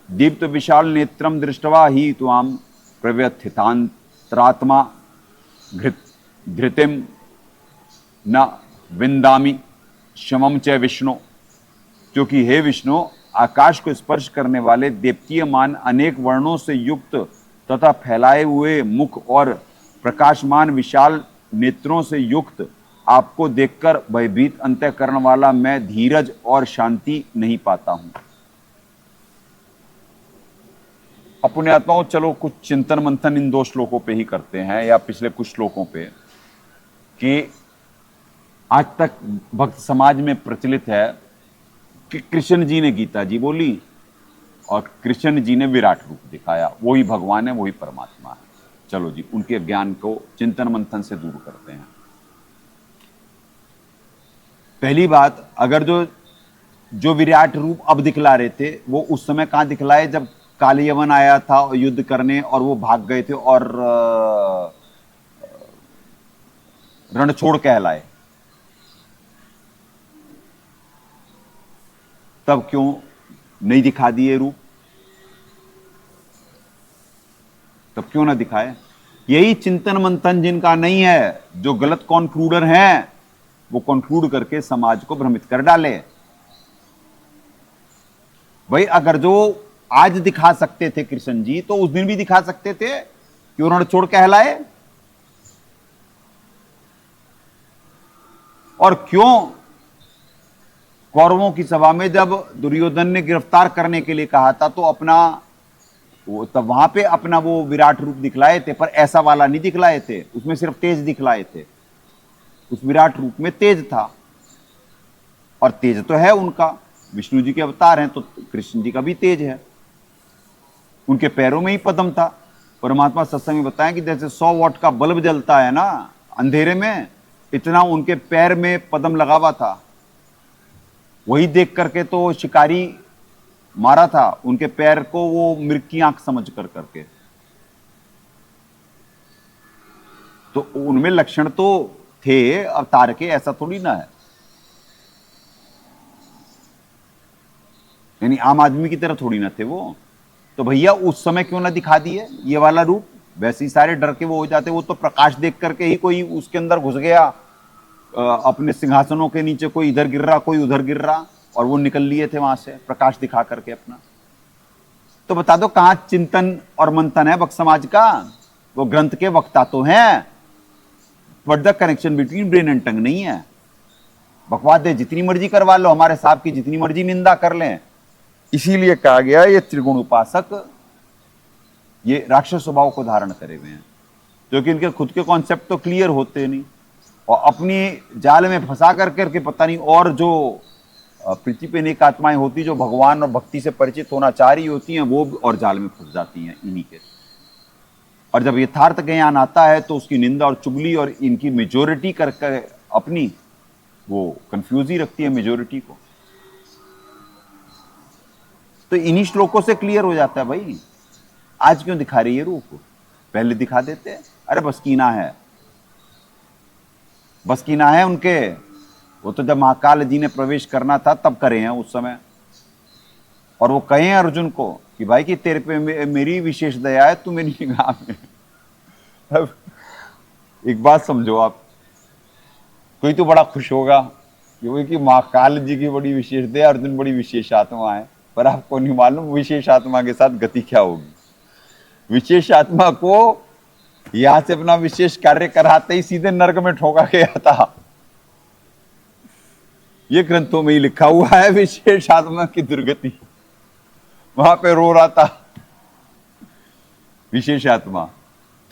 Speaker 4: दीप्त विशाल नेत्रम दृष्टवा ही त्वाम प्रव्यथितांतरात्मा धृतिम न विंदामि शमम च विष्णु। क्योंकि हे विष्णु, आकाश को स्पर्श करने वाले देप्तीयमान अनेक वर्णों से युक्त तथा फैलाए हुए मुख और प्रकाशमान विशाल नेत्रों से युक्त आपको देखकर भयभीत अंतःकरण वाला मैं धीरज और शांति नहीं पाता हूं। अपने आत्माओं, चलो कुछ चिंतन मंथन इन 2 श्लोकों पे ही करते हैं, या पिछले कुछ श्लोकों पे, कि आज तक भक्त समाज में प्रचलित है कि कृष्ण जी ने गीता जी बोली और कृष्ण जी ने विराट रूप दिखाया, वही भगवान है, वही परमात्मा है। चलो जी, उनके ज्ञान को चिंतन मंथन से दूर करते हैं। पहली बात, अगर जो विराट रूप अब दिखला रहे थे, वो उस समय कहां दिखलाए? जब काली यवन आया था युद्ध करने और वो भाग गए थे और रणछोड़ कहलाए, तब क्यों नहीं दिखा दिए रूप? तब क्यों ना दिखाए? यही चिंतन मंथन जिनका नहीं है, जो गलत कॉन्क्लूडर हैं, वो कॉन्क्लूड करके समाज को भ्रमित कर डाले। भाई, अगर जो आज दिखा सकते थे कृष्ण जी, तो उस दिन भी दिखा सकते थे। क्यों रणछोड़ कहलाए? और क्यों कौरवों की सभा में जब दुर्योधन ने गिरफ्तार करने के लिए कहा था, तो तब वहां पे अपना वो विराट रूप दिखलाए थे, पर ऐसा वाला नहीं दिखलाए थे, उसमें सिर्फ तेज दिखलाए थे। उस विराट रूप में तेज था, और तेज तो है उनका, विष्णु जी के अवतार हैं, तो कृष्ण जी का भी तेज है। उनके पैरों में ही पद्म था। परमात्मा सत्संग में बताएं कि जैसे 100 वॉट का बल्ब जलता है ना अंधेरे में, इतना उनके पैर में पद्म लगा हुआ था। वही देख करके तो शिकारी मारा था, उनके पैर को वो मृग की आंख समझ करके। तो उनमें लक्षण तो थे अवतार के, ऐसा थोड़ी ना है। यानी आम आदमी की तरह थोड़ी ना थे वो। तो भैया उस समय क्यों ना दिखा दिए ये वाला रूप? वैसे ही सारे डर के वो हो जाते। वो तो प्रकाश देख करके ही कोई उसके अंदर घुस गया, अपने सिंहासनों के नीचे, कोई इधर गिर रहा, कोई उधर गिर रहा, और वो निकल लिए थे वहां से प्रकाश दिखा करके अपना। तो बता दो कहां चिंतन और मंथन है भक्त समाज का? वो ग्रंथ के वक्ता तो हैं, but the connection between brain and tongue नहीं है। बकवाद जितनी मर्जी करवा लो, हमारे साहब की जितनी मर्जी निंदा कर लें। इसीलिए कहा गया ये त्रिगुण उपासक ये राक्षस स्वभाव को धारण करे हुए हैं, क्योंकि इनके खुद के कॉन्सेप्ट तो क्लियर होते नहीं, और अपनी जाल में फंसा करके पता नहीं, और जो पृथ्वी पे नेक आत्माएं होती जो भगवान और भक्ति से परिचित होना चाह रही होती हैं, वो और जाल में फंस जाती हैं इन्हीं के। और जब यथार्थ ज्ञान आता है तो उसकी निंदा और चुगली और इनकी मेजोरिटी करके अपनी वो कंफ्यूज ही रखती है मेजोरिटी को। तो इन्हीं श्लोकों से क्लियर हो जाता है भाई आज क्यों दिखा रही है रूप, पहले दिखा देते। अरे बसकीना है उनके, वो तो जब महाकाल जी ने प्रवेश करना था तब करे हैं उस समय, और वो कहें अर्जुन को कि भाई कि तेरे पे मेरी विशेष दया है, तू मेरी निगाह में। अब एक बात समझो आप, कोई तो बड़ा खुश होगा कि माँ काल जी की बड़ी विशेष दया, अर्जुन बड़ी विशेष आत्मा है, पर आपको नहीं मालूम विशेष आत्मा के साथ गति क्या होगी। विशेष आत्मा को यहां से अपना विशेष कार्य कराते ही सीधे नरक में ठोका गया था। ये ग्रंथों में ही लिखा हुआ है, विशेष आत्मा की दुर्गति। वहां पे रो रहा था विशेष आत्मा।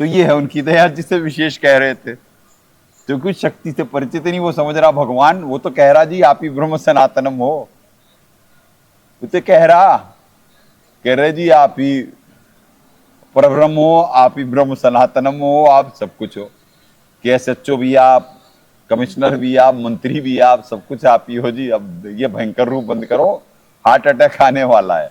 Speaker 4: तो ये है उनकी दया जिसे विशेष कह रहे थे। जो कुछ शक्ति से परिचित नहीं, वो समझ रहा भगवान, वो तो कह रहा जी आप ही ब्रह्म सनातनम हो। वो तो कह रहे जी आप ही परब्रह्म हो, आप ही ब्रह्म सनातनम हो, आप सब कुछ हो। कि SHO भी आप, कमिश्नर भी आप, मंत्री भी आप, सब कुछ आप ही हो जी। अब ये भयंकर रूप बंद करो, हार्ट अटैक आने वाला है।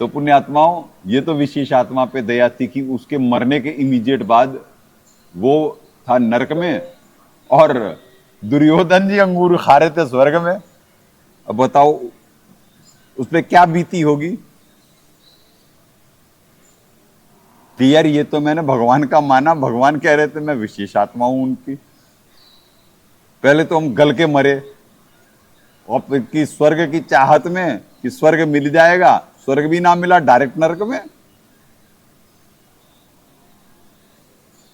Speaker 4: तो पुण्यात्माओं, ये तो विशेष आत्मा पे दया थी कि उसके मरने के इमीडिएट बाद वो था नरक में, और दुर्योधन जी अंगूर खा रहे थे स्वर्ग में। अब बताओ उस पर क्या बीती होगी कि यार ये तो मैंने भगवान का माना, भगवान कह रहे थे मैं विशेष आत्मा हूं उनकी। पहले तो हम गल के मरे, और कि स्वर्ग की चाहत में कि स्वर्ग मिल जाएगा, स्वर्ग भी ना मिला, डायरेक्ट नरक में।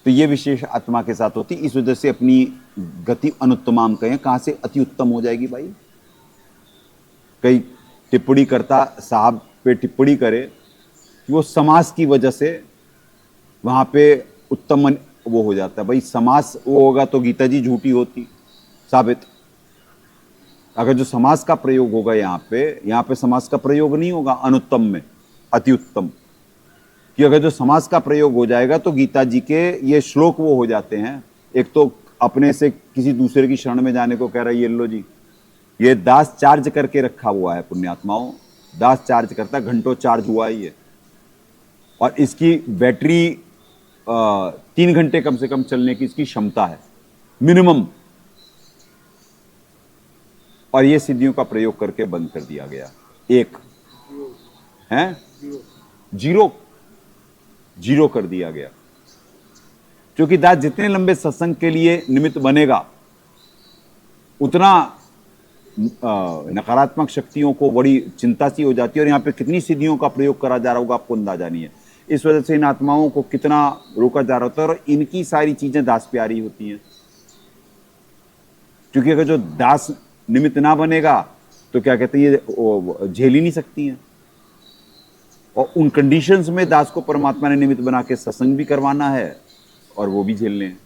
Speaker 4: तो ये विशेष आत्मा के साथ होती, इस वजह से अपनी गति अनुत्तमाम कहें, कहां से अति उत्तम हो जाएगी भाई। कई टिप्पणी करता साहब पे टिप्पणी करे कि वो समास की वजह से वहां पे उत्तम वो हो जाता है। भाई समास वो होगा तो गीता जी झूठी होती साबित। अगर जो समास का प्रयोग होगा यहाँ पे समास का प्रयोग नहीं होगा अनुत्तम में, अति उत्तम। कि अगर जो समास का प्रयोग हो जाएगा तो गीता जी के ये श्लोक वो हो जाते हैं। एक तो अपने से किसी दूसरे की शरण में जाने को कह रहा है, ये लो जी, ये दास चार्ज करके रखा हुआ है पुण्यात्माओं। दास चार्ज करता, घंटों चार्ज हुआ ही है, और इसकी बैटरी 3 घंटे कम से कम चलने की इसकी क्षमता है मिनिमम। और ये सिद्धियों का प्रयोग करके बंद कर दिया गया। एक है जीरो कर दिया गया। क्योंकि दास जितने लंबे सत्संग के लिए निमित्त बनेगा, उतना नकारात्मक शक्तियों को बड़ी चिंता सी हो जाती है। और यहाँ पे कितनी सिद्धियों का प्रयोग करा जा रहा होगा आपको अंदाजा नहीं है। इस वजह से इन आत्माओं को कितना रोका जा रहा होता है, और इनकी सारी चीजें दास प्यारी होती हैं। क्योंकि अगर जो दास निमित्त ना बनेगा तो क्या कहते हैं, ये झेल ही नहीं सकती हैं। और उन कंडीशंस में दास को परमात्मा ने निमित्त बना के सत्संग भी करवाना है, और वो भी झेलने हैं,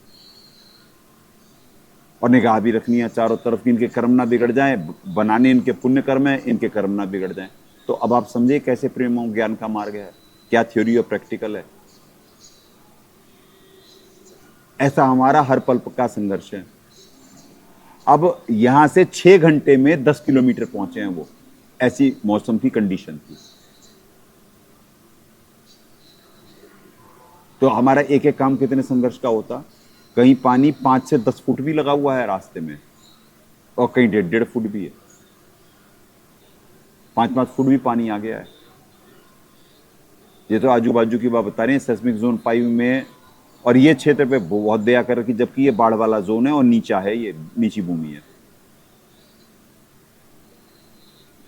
Speaker 4: और निगाह भी रखनी है चारों तरफ कि इनके कर्म ना बिगड़ जाएं। बनाने इनके पुण्य कर्म है, इनके कर्म ना बिगड़ जाएं। तो अब आप समझे कैसे प्रेम ज्ञान का मार्ग है, क्या थ्योरी और प्रैक्टिकल है। ऐसा हमारा हर पल का संघर्ष है। अब यहां से 6 घंटे में 10 किलोमीटर पहुंचे हैं वो, ऐसी मौसम की कंडीशन थी। तो हमारा एक एक काम कितने संघर्ष का होता। कहीं पानी 5 से 10 फुट भी लगा हुआ है रास्ते में, और कहीं 1.5 फुट भी है, 5-5 फुट भी पानी आ गया है। ये तो आजू बाजू की बात बता रहे हैं, सेस्मिक जोन 5 में, और ये क्षेत्र पे बहुत दया कर रखी, जबकि ये बाढ़ वाला जोन है और नीचा है, ये नीची भूमि है।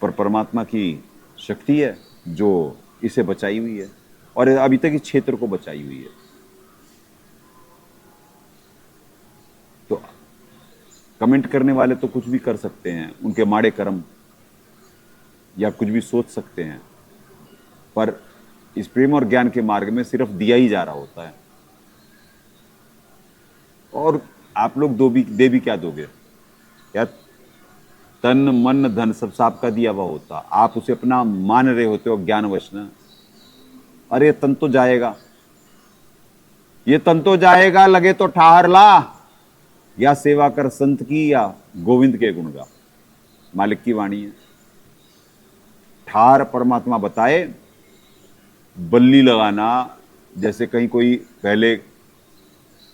Speaker 4: पर परमात्मा की शक्ति है जो इसे बचाई हुई है, और अभी तक इस क्षेत्र को बचाई हुई है। तो कमेंट करने वाले तो कुछ भी कर सकते हैं, उनके माड़े कर्म, या कुछ भी सोच सकते हैं, पर इस प्रेम और ज्ञान के मार्ग में सिर्फ दिया ही जा रहा होता है। और आप लोग दे भी क्या दोगे? क्या तन मन धन सब आपका दिया हुआ होता, आप उसे अपना मान रहे होते हो ज्ञानवश ना। अरे तन तो जाएगा, ये तन तो जाएगा, लगे तो ठहर ला, या सेवा कर संत की, या गोविंद के गुण गा। मालिक की वाणी है। ठार परमात्मा बताए, बल्ली लगाना, जैसे कहीं कोई पहले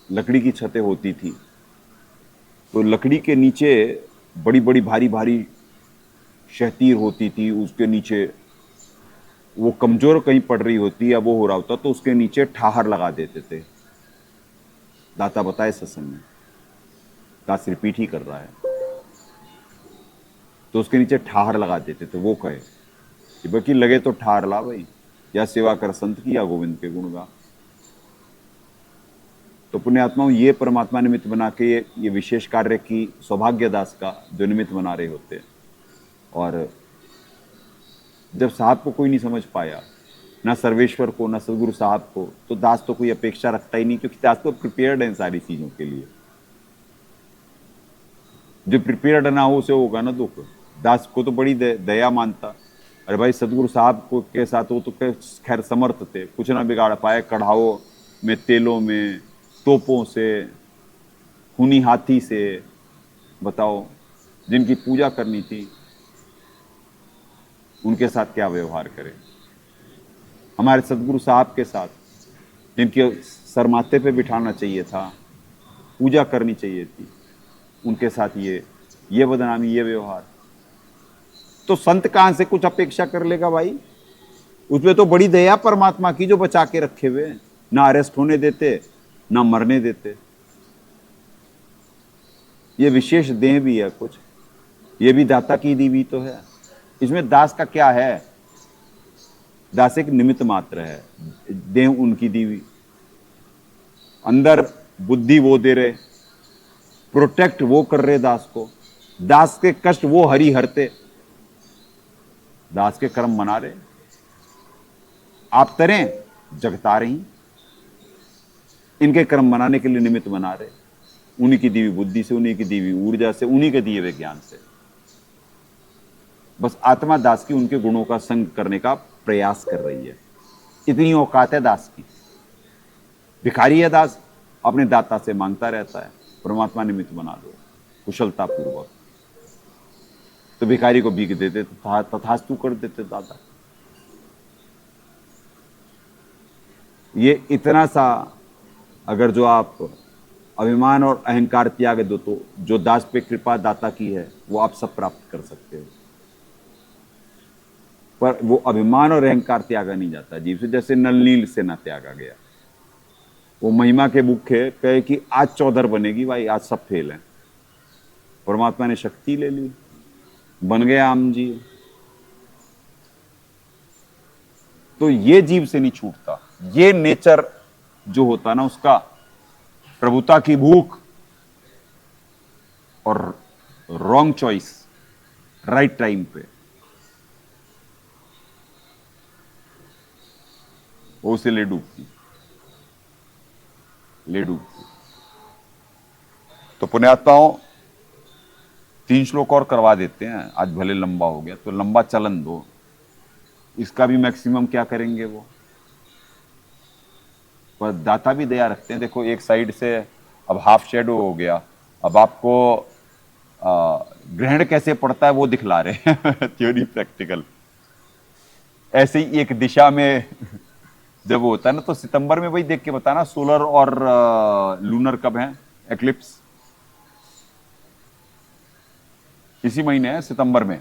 Speaker 4: लकड़ी की छतें होती थी, तो लकड़ी के नीचे बड़ी बड़ी भारी भारी शहतीर होती थी, उसके नीचे वो कमजोर कहीं पड़ रही होती या वो हो रहा होता तो उसके नीचे ठाहर लगा देते थे। दाता बताए सत्संग में, दास रिपीट ही कर रहा है, तो उसके नीचे ठाहर लगा देते थे। वो कहे कि बाकी लगे तो ठाहर ला भाई, या सेवा कर संत की या गोविंद के गुण गा। तो पुण्यात्माओं, ये परमात्मा निमित्त बना के ये विशेष कार्य की सौभाग्य दास का जो निमित्त बना रहे होते हैं। और जब साहब को कोई नहीं समझ पाया, ना सर्वेश्वर को ना सदगुरु साहब को, तो दास तो कोई अपेक्षा रखता ही नहीं, क्योंकि दास तो प्रिपेयर्ड है इन सारी चीजों के लिए। जो प्रिपेयर्ड ना हो उसे होगा ना दुख। दास को तो बड़ी दया मानता, अरे भाई सदगुरु साहब को के साथ वो तो खैर समर्थ थे, कुछ ना बिगाड़ पाए। कढ़ाओं में, तेलों में, तोपों से, खूनी हाथी से, बताओ, जिनकी पूजा करनी थी उनके साथ क्या व्यवहार करें। हमारे सदगुरु साहब के साथ, जिनके सर माथे पे बिठाना चाहिए था, पूजा करनी चाहिए थी, उनके साथ ये बदनामी, ये व्यवहार। तो संत कहां से कुछ अपेक्षा कर लेगा भाई? उसमें तो बड़ी दया परमात्मा की, जो बचा के रखे हुए, ना अरेस्ट होने देते ना मरने देते। ये विशेष देह भी है कुछ, ये भी दाता की दी भी तो है। इसमें दास का क्या है? दास एक निमित्त मात्र है, देह उनकी दी हुई। अंदर बुद्धि वो दे रहे, प्रोटेक्ट वो कर रहे दास को, दास के कष्ट वो हरि हरते, दास के कर्म मना रहे। आप तरें जगता रही, इनके कर्म मनाने के लिए निमित्त बना रहे, उन्हीं की दी हुई बुद्धि से, उन्हीं की दी हुई ऊर्जा से, उन्हीं के दिए हुए ज्ञान से। बस आत्मा दास की उनके गुणों का संग करने का प्रयास कर रही है। इतनी औकात है दास की। भिखारी है दास, अपने दाता से मांगता रहता है, परमात्मा निमित्त बना दो कुशलता पूर्वक, तो भिखारी को भीख देते, तथास्तु कर देते दाता। ये इतना सा अगर जो आप अभिमान और अहंकार त्याग दो, तो जो दास पे कृपा दाता की है वो आप सब प्राप्त कर सकते हो। पर वो अभिमान और अहंकार त्यागा नहीं जाता जीव से, जैसे नल नील से ना त्यागा गया। वो महिमा के भूखे कहे कि आज चौधर बनेगी, भाई आज सब फेल हैं। परमात्मा ने शक्ति ले ली, बन गया आम जी। तो ये जीव से नहीं छूटता। ये नेचर जो होता ना उसका, प्रभुता की भूख और रॉन्ग चॉइस राइट टाइम पे, वो उसे ले डूबती। तो पुण्यात्माओं, 3 श्लोक और करवा देते हैं, आज भले लंबा हो गया तो लंबा चलन दो। इसका भी मैक्सिमम क्या करेंगे वो, पर दाता भी दया रखते हैं। देखो एक साइड से अब हाफ शेडो हो गया, अब आपको ग्रहण कैसे पड़ता है वो दिखला रहे हैं थ्योरी प्रैक्टिकल। ऐसे ही एक दिशा में जब होता है ना, तो सितंबर में वही देख के बताना सोलर और लूनर कब है एक्लिप्स। इसी महीने है, सितंबर में,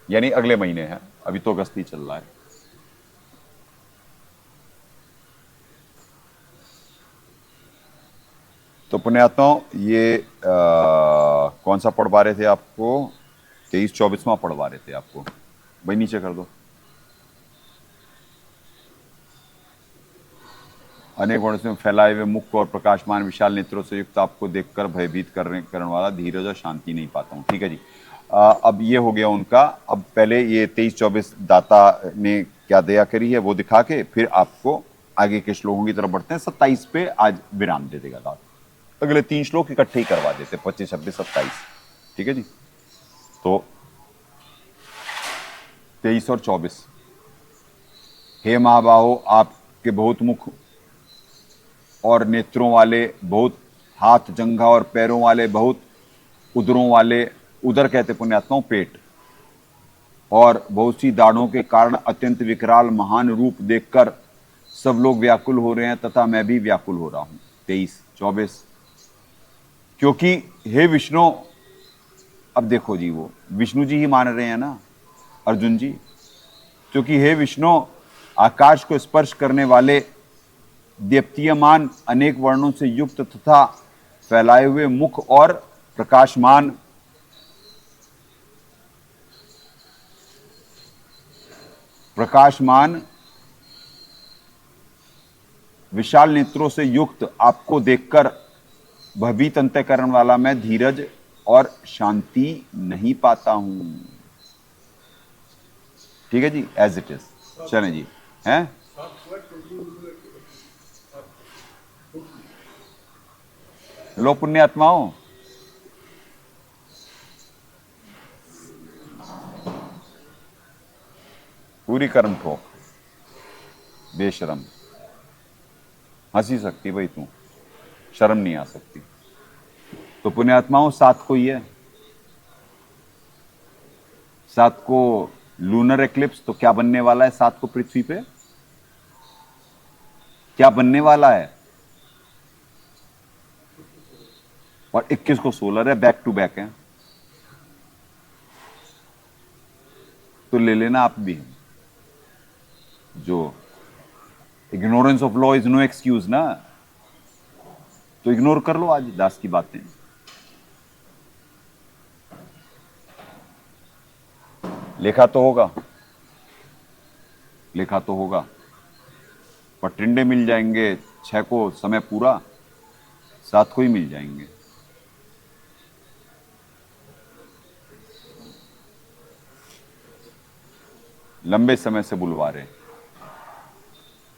Speaker 4: यानी अगले महीने है, अभी तो अगस्त ही चल रहा है। तो पुण्यात्माओं, ये कौन सा पढ़वा रहे थे आपको? 23-24वां पढ़वा रहे थे आपको। भाई नीचे कर दो। अनेक गुणों से फैलाए हुए मुख और प्रकाशमान विशाल नेत्रों से युक्त आपको देखकर भयभीत करने वाला धीरज और शांति नहीं पाता हूँ। ठीक है जी। अब ये हो गया उनका। अब पहले ये 23-24 दाता ने क्या दया करी है वो दिखा के फिर आपको आगे के श्लोकों की तरफ बढ़ते हैं। 27 पे आज विराम दे देगा दाता। अगले 3 श्लोक इकट्ठे ही करवा देते, 25, 26, 27। ठीक है जी। तो 23 और 24। हे महाबाहो, आपके बहुत मुख और नेत्रों वाले, बहुत हाथ जंघा और पैरों वाले, बहुत उदरों वाले, उदर कहते पुण्यात्माओं पेट, और बहुत सी दाढ़ों के कारण अत्यंत विकराल महान रूप देखकर सब लोग व्याकुल हो रहे हैं तथा मैं भी व्याकुल हो रहा हूं। 23-24। क्योंकि हे विष्णु, अब देखो जी, वो विष्णु जी ही मान रहे हैं ना, अर्जुन जी, क्योंकि हे विष्णु, आकाश को स्पर्श करने वाले दीप्तियमान अनेक वर्णों से युक्त तथा फैलाए हुए मुख और प्रकाशमान विशाल नेत्रों से युक्त आपको देखकर भयभीत अंतःकरण वाला मैं धीरज और शांति नहीं पाता हूं। ठीक है जी, एज इट इज। चलें जी, हैं? लो पुण्यात्माओं, पूरी कर्म ठोक, बेशरम। हंसी सकती भाई तू, शर्म नहीं आ सकती। तो पुण्यात्माओं, 7 को ही है, 7 को लूनर एक्लिप्स। तो क्या बनने वाला है 7 को पृथ्वी पे? क्या बनने वाला है? और 21 को सोलर है, बैक टू बैक है। तो ले लेना आप भी। जो ignorance of law is no excuse ना, तो इग्नोर कर लो आज दास की बातें। लिखा तो होगा, लिखा तो होगा, पर टिंडे मिल जाएंगे 6 को समय पूरा, 7 को ही मिल जाएंगे। लंबे समय से बुलवा रहे।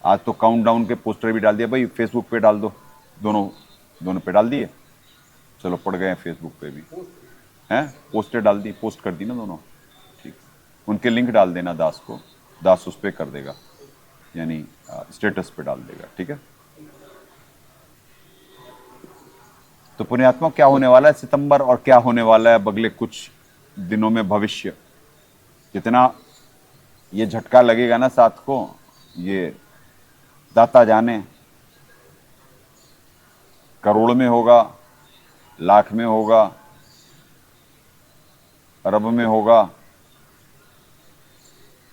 Speaker 4: आज तो काउंटडाउन के पोस्टर भी डाल दिया भाई, फेसबुक पे डाल दो, दोनों पे डाल दिए। चलो पड़ गए फेसबुक पे भी, हैं? पोस्टर डाल दी, पोस्ट कर दी ना दोनों। ठीक, उनके लिंक डाल देना दास को, दास उस पे कर देगा, यानी स्टेटस पे डाल देगा। ठीक है। तो पुण्यात्मा, क्या होने वाला है सितंबर, और क्या होने वाला है अगले कुछ दिनों में भविष्य? कितना ये झटका लगेगा ना 7 को, ये दाता जाने। करोड़ में होगा, लाख में होगा, अरब में होगा,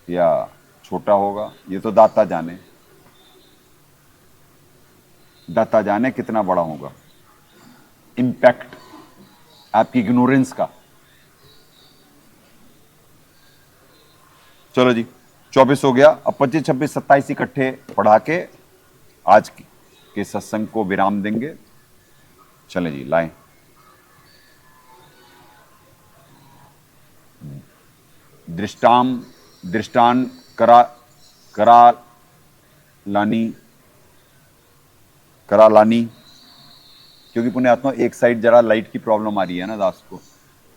Speaker 4: या छोटा होगा, ये तो दाता जाने। दाता जाने कितना बड़ा होगा इम्पैक्ट आपकी इग्नोरेंस का। चलो जी, 24 हो गया। अब 25, 26, 27 इकट्ठे पढ़ा के आज के सत्संग को विराम देंगे। चले जी, लाएं। दृष्टान करा लानी, क्योंकि पुण्यात्मा एक साइड जरा लाइट की प्रॉब्लम आ रही है ना दास को।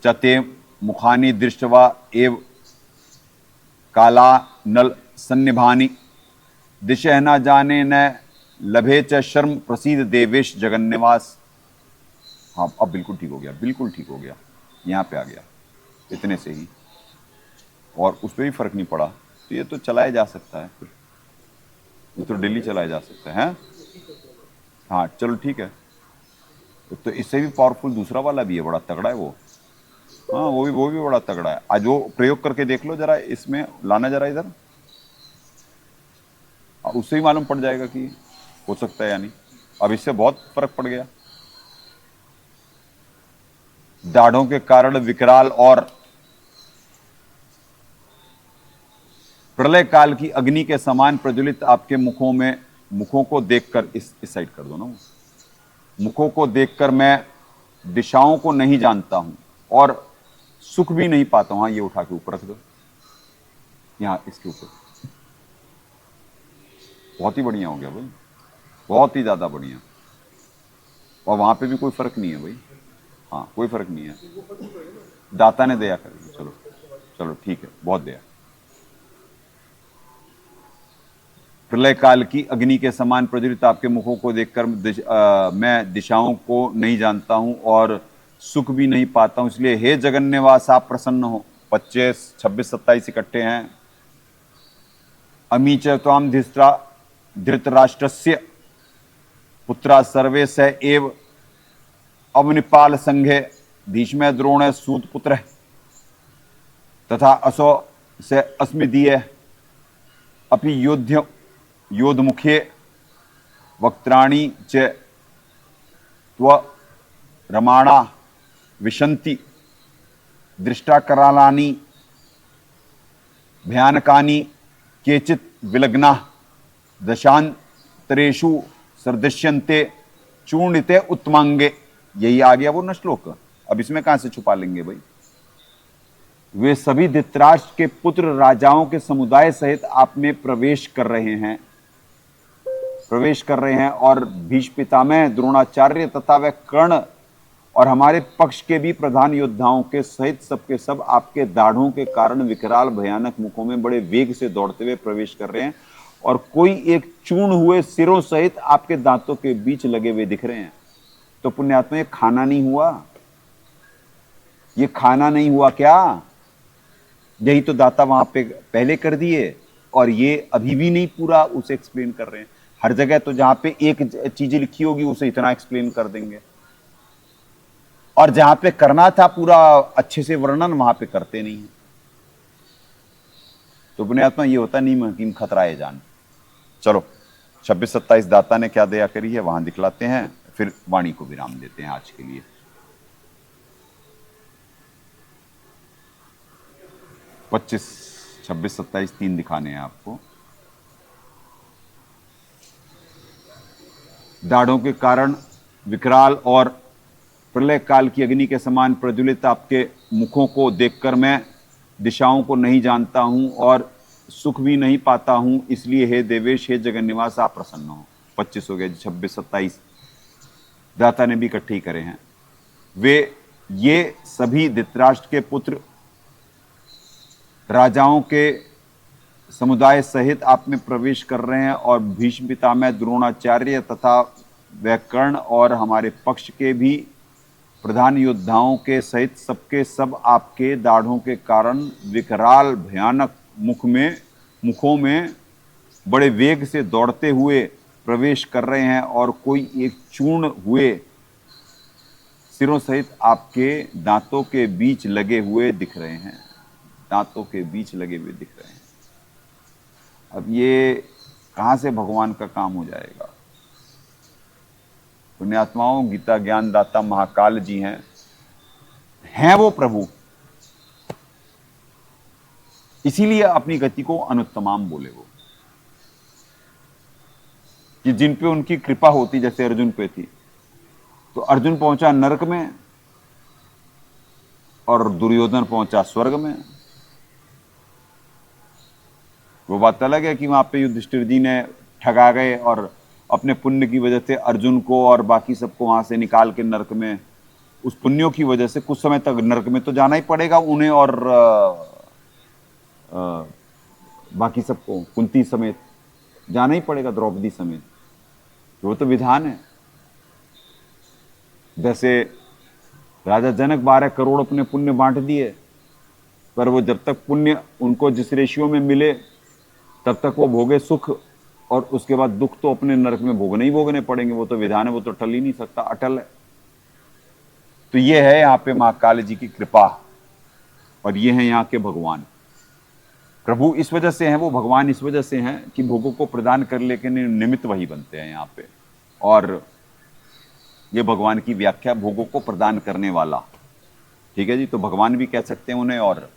Speaker 4: चते मुखानी दृष्टवा एव काला नल सन्निभानी, दिशह न जाने न लभे च शर्म प्रसीद देवेश जगन्निवास। हाँ, अब बिल्कुल ठीक हो गया, बिल्कुल ठीक हो गया, यहाँ पे आ गया इतने से ही, और उस पर भी फर्क नहीं पड़ा। तो ये तो चलाया जा सकता है, फिर ये तो डेली चलाया जा सकता है। हाँ चलो ठीक है। तो इससे भी पावरफुल दूसरा वाला भी है, बड़ा तगड़ा है वो। हाँ, वो भी बड़ा तगड़ा है। आज वो प्रयोग करके देख लो जरा, इसमें लाना जरा इधर, उससे ही मालूम पड़ जाएगा कि हो सकता है या नहीं। अब इससे बहुत फर्क पड़ गया। दाढ़ों के कारण विकराल और प्रलय काल की अग्नि के समान प्रज्वलित आपके मुखों को देखकर, इस साइड कर दो ना, मुखों को देखकर मैं दिशाओं को नहीं जानता हूं और सुख भी नहीं पाता हूं। हाँ, ये उठा के ऊपर रख दो, यहां इसके ऊपर। बहुत ही बढ़िया हो गया भाई, बहुत ही ज्यादा बढ़िया। और वहां पे भी कोई फर्क नहीं है भाई। हाँ, कोई फर्क नहीं है, दाता ने दया कर दी। चलो चलो ठीक है, बहुत दया। प्रलय काल की अग्नि के समान प्रज्वलित आपके मुखों को देखकर मैं दिशाओं को नहीं जानता हूं और सुख भी नहीं पाता हूं, इसलिए हे जगन्निवास आप प्रसन्न हो। 25, 26, 27 इकट्ठे हैं। अमीच त्वाम धृतराष्ट्रस्य पुत्रा सर्वे स एव अवनिपाल संघे भीष्म द्रोण सूत पुत्र तथा असो से अस्मदीय अपि योद्धमुखे वक्त्राणि च त्व रमाणा विशन्ति दृष्टाकरालानि भयानकानि केचित् विलग्ना दशांतरेषु सर्दश्यन्ते चूर्णिते उत्तमांगे। यही आ गया वो न श्लोक। अब इसमें कहां से छुपा लेंगे भाई। वे सभी धृतराष्ट्र के पुत्र राजाओं के समुदाय सहित आप में प्रवेश कर रहे हैं और भीष्म पितामह द्रोणाचार्य तथा वह कर्ण और हमारे पक्ष के भी प्रधान योद्धाओं के सहित सबके सब आपके दाढ़ों के कारण विकराल भयानक मुखों में बड़े वेग से दौड़ते हुए प्रवेश कर रहे हैं और कोई एक चूर्ण हुए सिरों सहित आपके दांतों के बीच लगे हुए दिख रहे हैं। तो पुण्यात्मा, ये खाना नहीं हुआ? ये खाना नहीं हुआ क्या? यही तो दाता वहां पे पहले कर दिए और ये अभी भी नहीं पूरा उसे एक्सप्लेन कर रहे हैं। हर जगह तो जहां पे एक चीज लिखी होगी उसे इतना एक्सप्लेन कर देंगे और जहां पे करना था पूरा अच्छे से वर्णन वहां पे करते नहीं है। तो पुण्यात्मा, ये होता नहीं हकीम खतराए जान। चलो 26-27 दाता ने क्या दया करी है वहां दिखलाते हैं, फिर वाणी को विराम देते हैं आज के लिए। 25, 26, 27 तीन दिखाने हैं आपको। दाढ़ों के कारण विकराल और प्रलय काल की अग्नि के समान प्रज्वलित आपके मुखों को देखकर मैं दिशाओं को नहीं जानता हूं और सुख भी नहीं पाता हूं, इसलिए हे देवेश, हे जगन्निवास, आप प्रसन्न हो। 25 हो गया जी। 26, 27 दाता ने भी इकट्ठे ही करे हैं। वे ये सभी धृतराष्ट्र के पुत्र राजाओं के समुदाय सहित आप में प्रवेश कर रहे हैं और भीष्म पितामह द्रोणाचार्य तथा वह कर्ण और हमारे पक्ष के भी प्रधान योद्धाओं के सहित सबके सब आपके दाढ़ों के कारण विकराल भयानक मुखों में बड़े वेग से दौड़ते हुए प्रवेश कर रहे हैं और कोई एक चूर्ण हुए सिरों सहित आपके दांतों के बीच लगे हुए दिख रहे हैं। दांतों के बीच लगे हुए दिख रहे हैं। अब ये कहां से भगवान का काम हो जाएगा? पुण्यात्माओं, गीता ज्ञान दाता महाकाल जी हैं वो प्रभु, इसीलिए अपनी गति को अनुत्तमाम बोले वो, कि जिन पे उनकी कृपा होती, जैसे अर्जुन पे थी, तो अर्जुन पहुंचा नरक में और दुर्योधन पहुंचा स्वर्ग में। वो बात अलग है कि वहां पे युधिष्ठिर जी ने ठगा गए और अपने पुण्य की वजह से अर्जुन को और बाकी सबको वहां से निकाल के नरक में, उस पुण्यों की वजह से कुछ समय तक नरक में तो जाना ही पड़ेगा उन्हें और बाकी सबको, कुंती समेत जाना ही पड़ेगा, द्रौपदी समेत। वो तो विधान है। जैसे राजा जनक 12 करोड़ अपने पुण्य बांट दिए, पर वो जब तक पुण्य उनको जिस रेशियो में मिले तब तक वो भोगे सुख, और उसके बाद दुख तो अपने नरक में भोगने ही भोगने पड़ेंगे। वो तो विधान है, वो तो टल ही नहीं सकता, अटल है। तो ये है यहाँ पे महाकाल जी की कृपा और ये है यहाँ के भगवान। प्रभु इस वजह से हैं, वो भगवान इस वजह से हैं कि भोगों को प्रदान कर लेके निमित्त वही बनते हैं यहाँ पे। और ये भगवान की व्याख्या, भोगों को प्रदान करने वाला। ठीक है जी। तो भगवान भी कह सकते हैं उन्हें और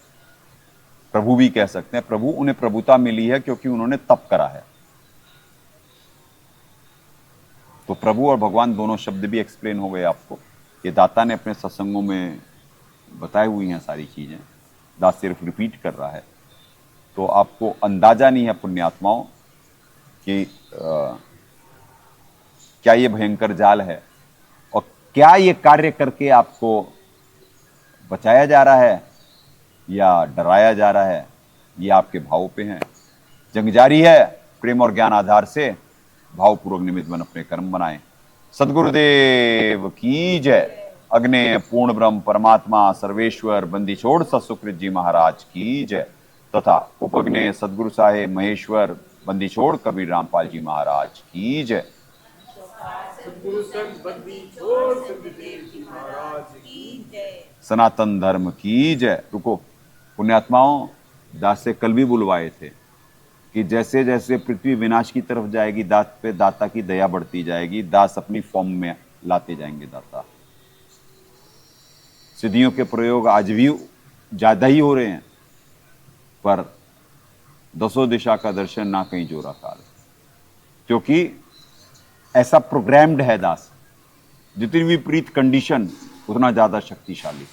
Speaker 4: प्रभु भी कह सकते हैं। प्रभु, उन्हें प्रभुता मिली है क्योंकि उन्होंने तप करा है। तो प्रभु और भगवान दोनों शब्द भी एक्सप्लेन हो गए आपको। ये दाता ने अपने सत्संगों में बताई हुई हैं सारी चीजें, दास सिर्फ रिपीट कर रहा है। तो आपको अंदाजा नहीं है पुण्यात्माओं कि क्या ये भयंकर जाल है और क्या ये कार्य करके आपको बचाया जा रहा है या डराया जा रहा है। ये आपके भावों पे हैं। जंग जारी है। प्रेम और ज्ञान आधार से भावपूर्वक निमित्त बन अपने कर्म बनाएं। सदगुरुदेव की जय। अग्ने पूर्ण ब्रह्म परमात्मा सर्वेश्वर बंदी छोड़ सतसुकृत जी महाराज की जय तथा उपग्ने सदगुरु साहेब महेश्वर बंदी छोड़ कबीर रामपाल जी महाराज की जय। सनातन धर्म की जय। रुको पुण्यात्माओं, दास से कल भी बुलवाए थे कि जैसे जैसे पृथ्वी विनाश की तरफ जाएगी, दास पे दाता की दया बढ़ती जाएगी, दास अपनी फॉर्म में लाते जाएंगे दाता। सिद्धियों के प्रयोग आज भी ज्यादा ही हो रहे हैं, पर दसों दिशा का दर्शन ना कहीं जोरा काल, क्योंकि ऐसा प्रोग्राम्ड है दास। जितनी विपरीत कंडीशन उतना ज्यादा शक्तिशाली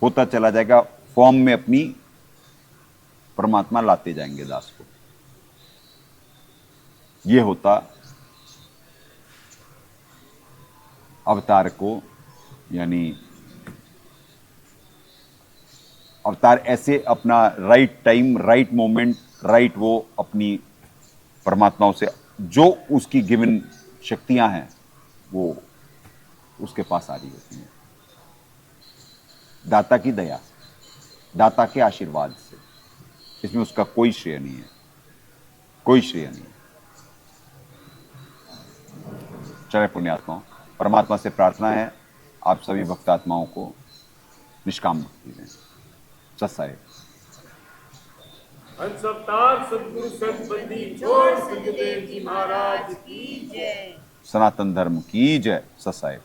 Speaker 4: होता चला जाएगा, फॉर्म में अपनी परमात्मा लाते जाएंगे दास को। ये होता अवतार को, यानी अवतार ऐसे अपना right time, right moment, right वो अपनी परमात्माओं से जो उसकी गिवन शक्तियां हैं वो उसके पास आ रही होती हैं, दाता की दया, दाता के आशीर्वाद से। इसमें उसका कोई श्रेय नहीं है, कोई श्रेय नहीं है। चले पुण्यात्माओं, परमात्मा से प्रार्थना है आप सभी भक्तात्माओं को निष्काम भक्ति दें। सत्साहेब।
Speaker 5: हंस अवतार सदगुरु संतबंदी छोड़ संजय देव जी महाराज की जय।
Speaker 4: सनातन धर्म की जय। सत्साहेब।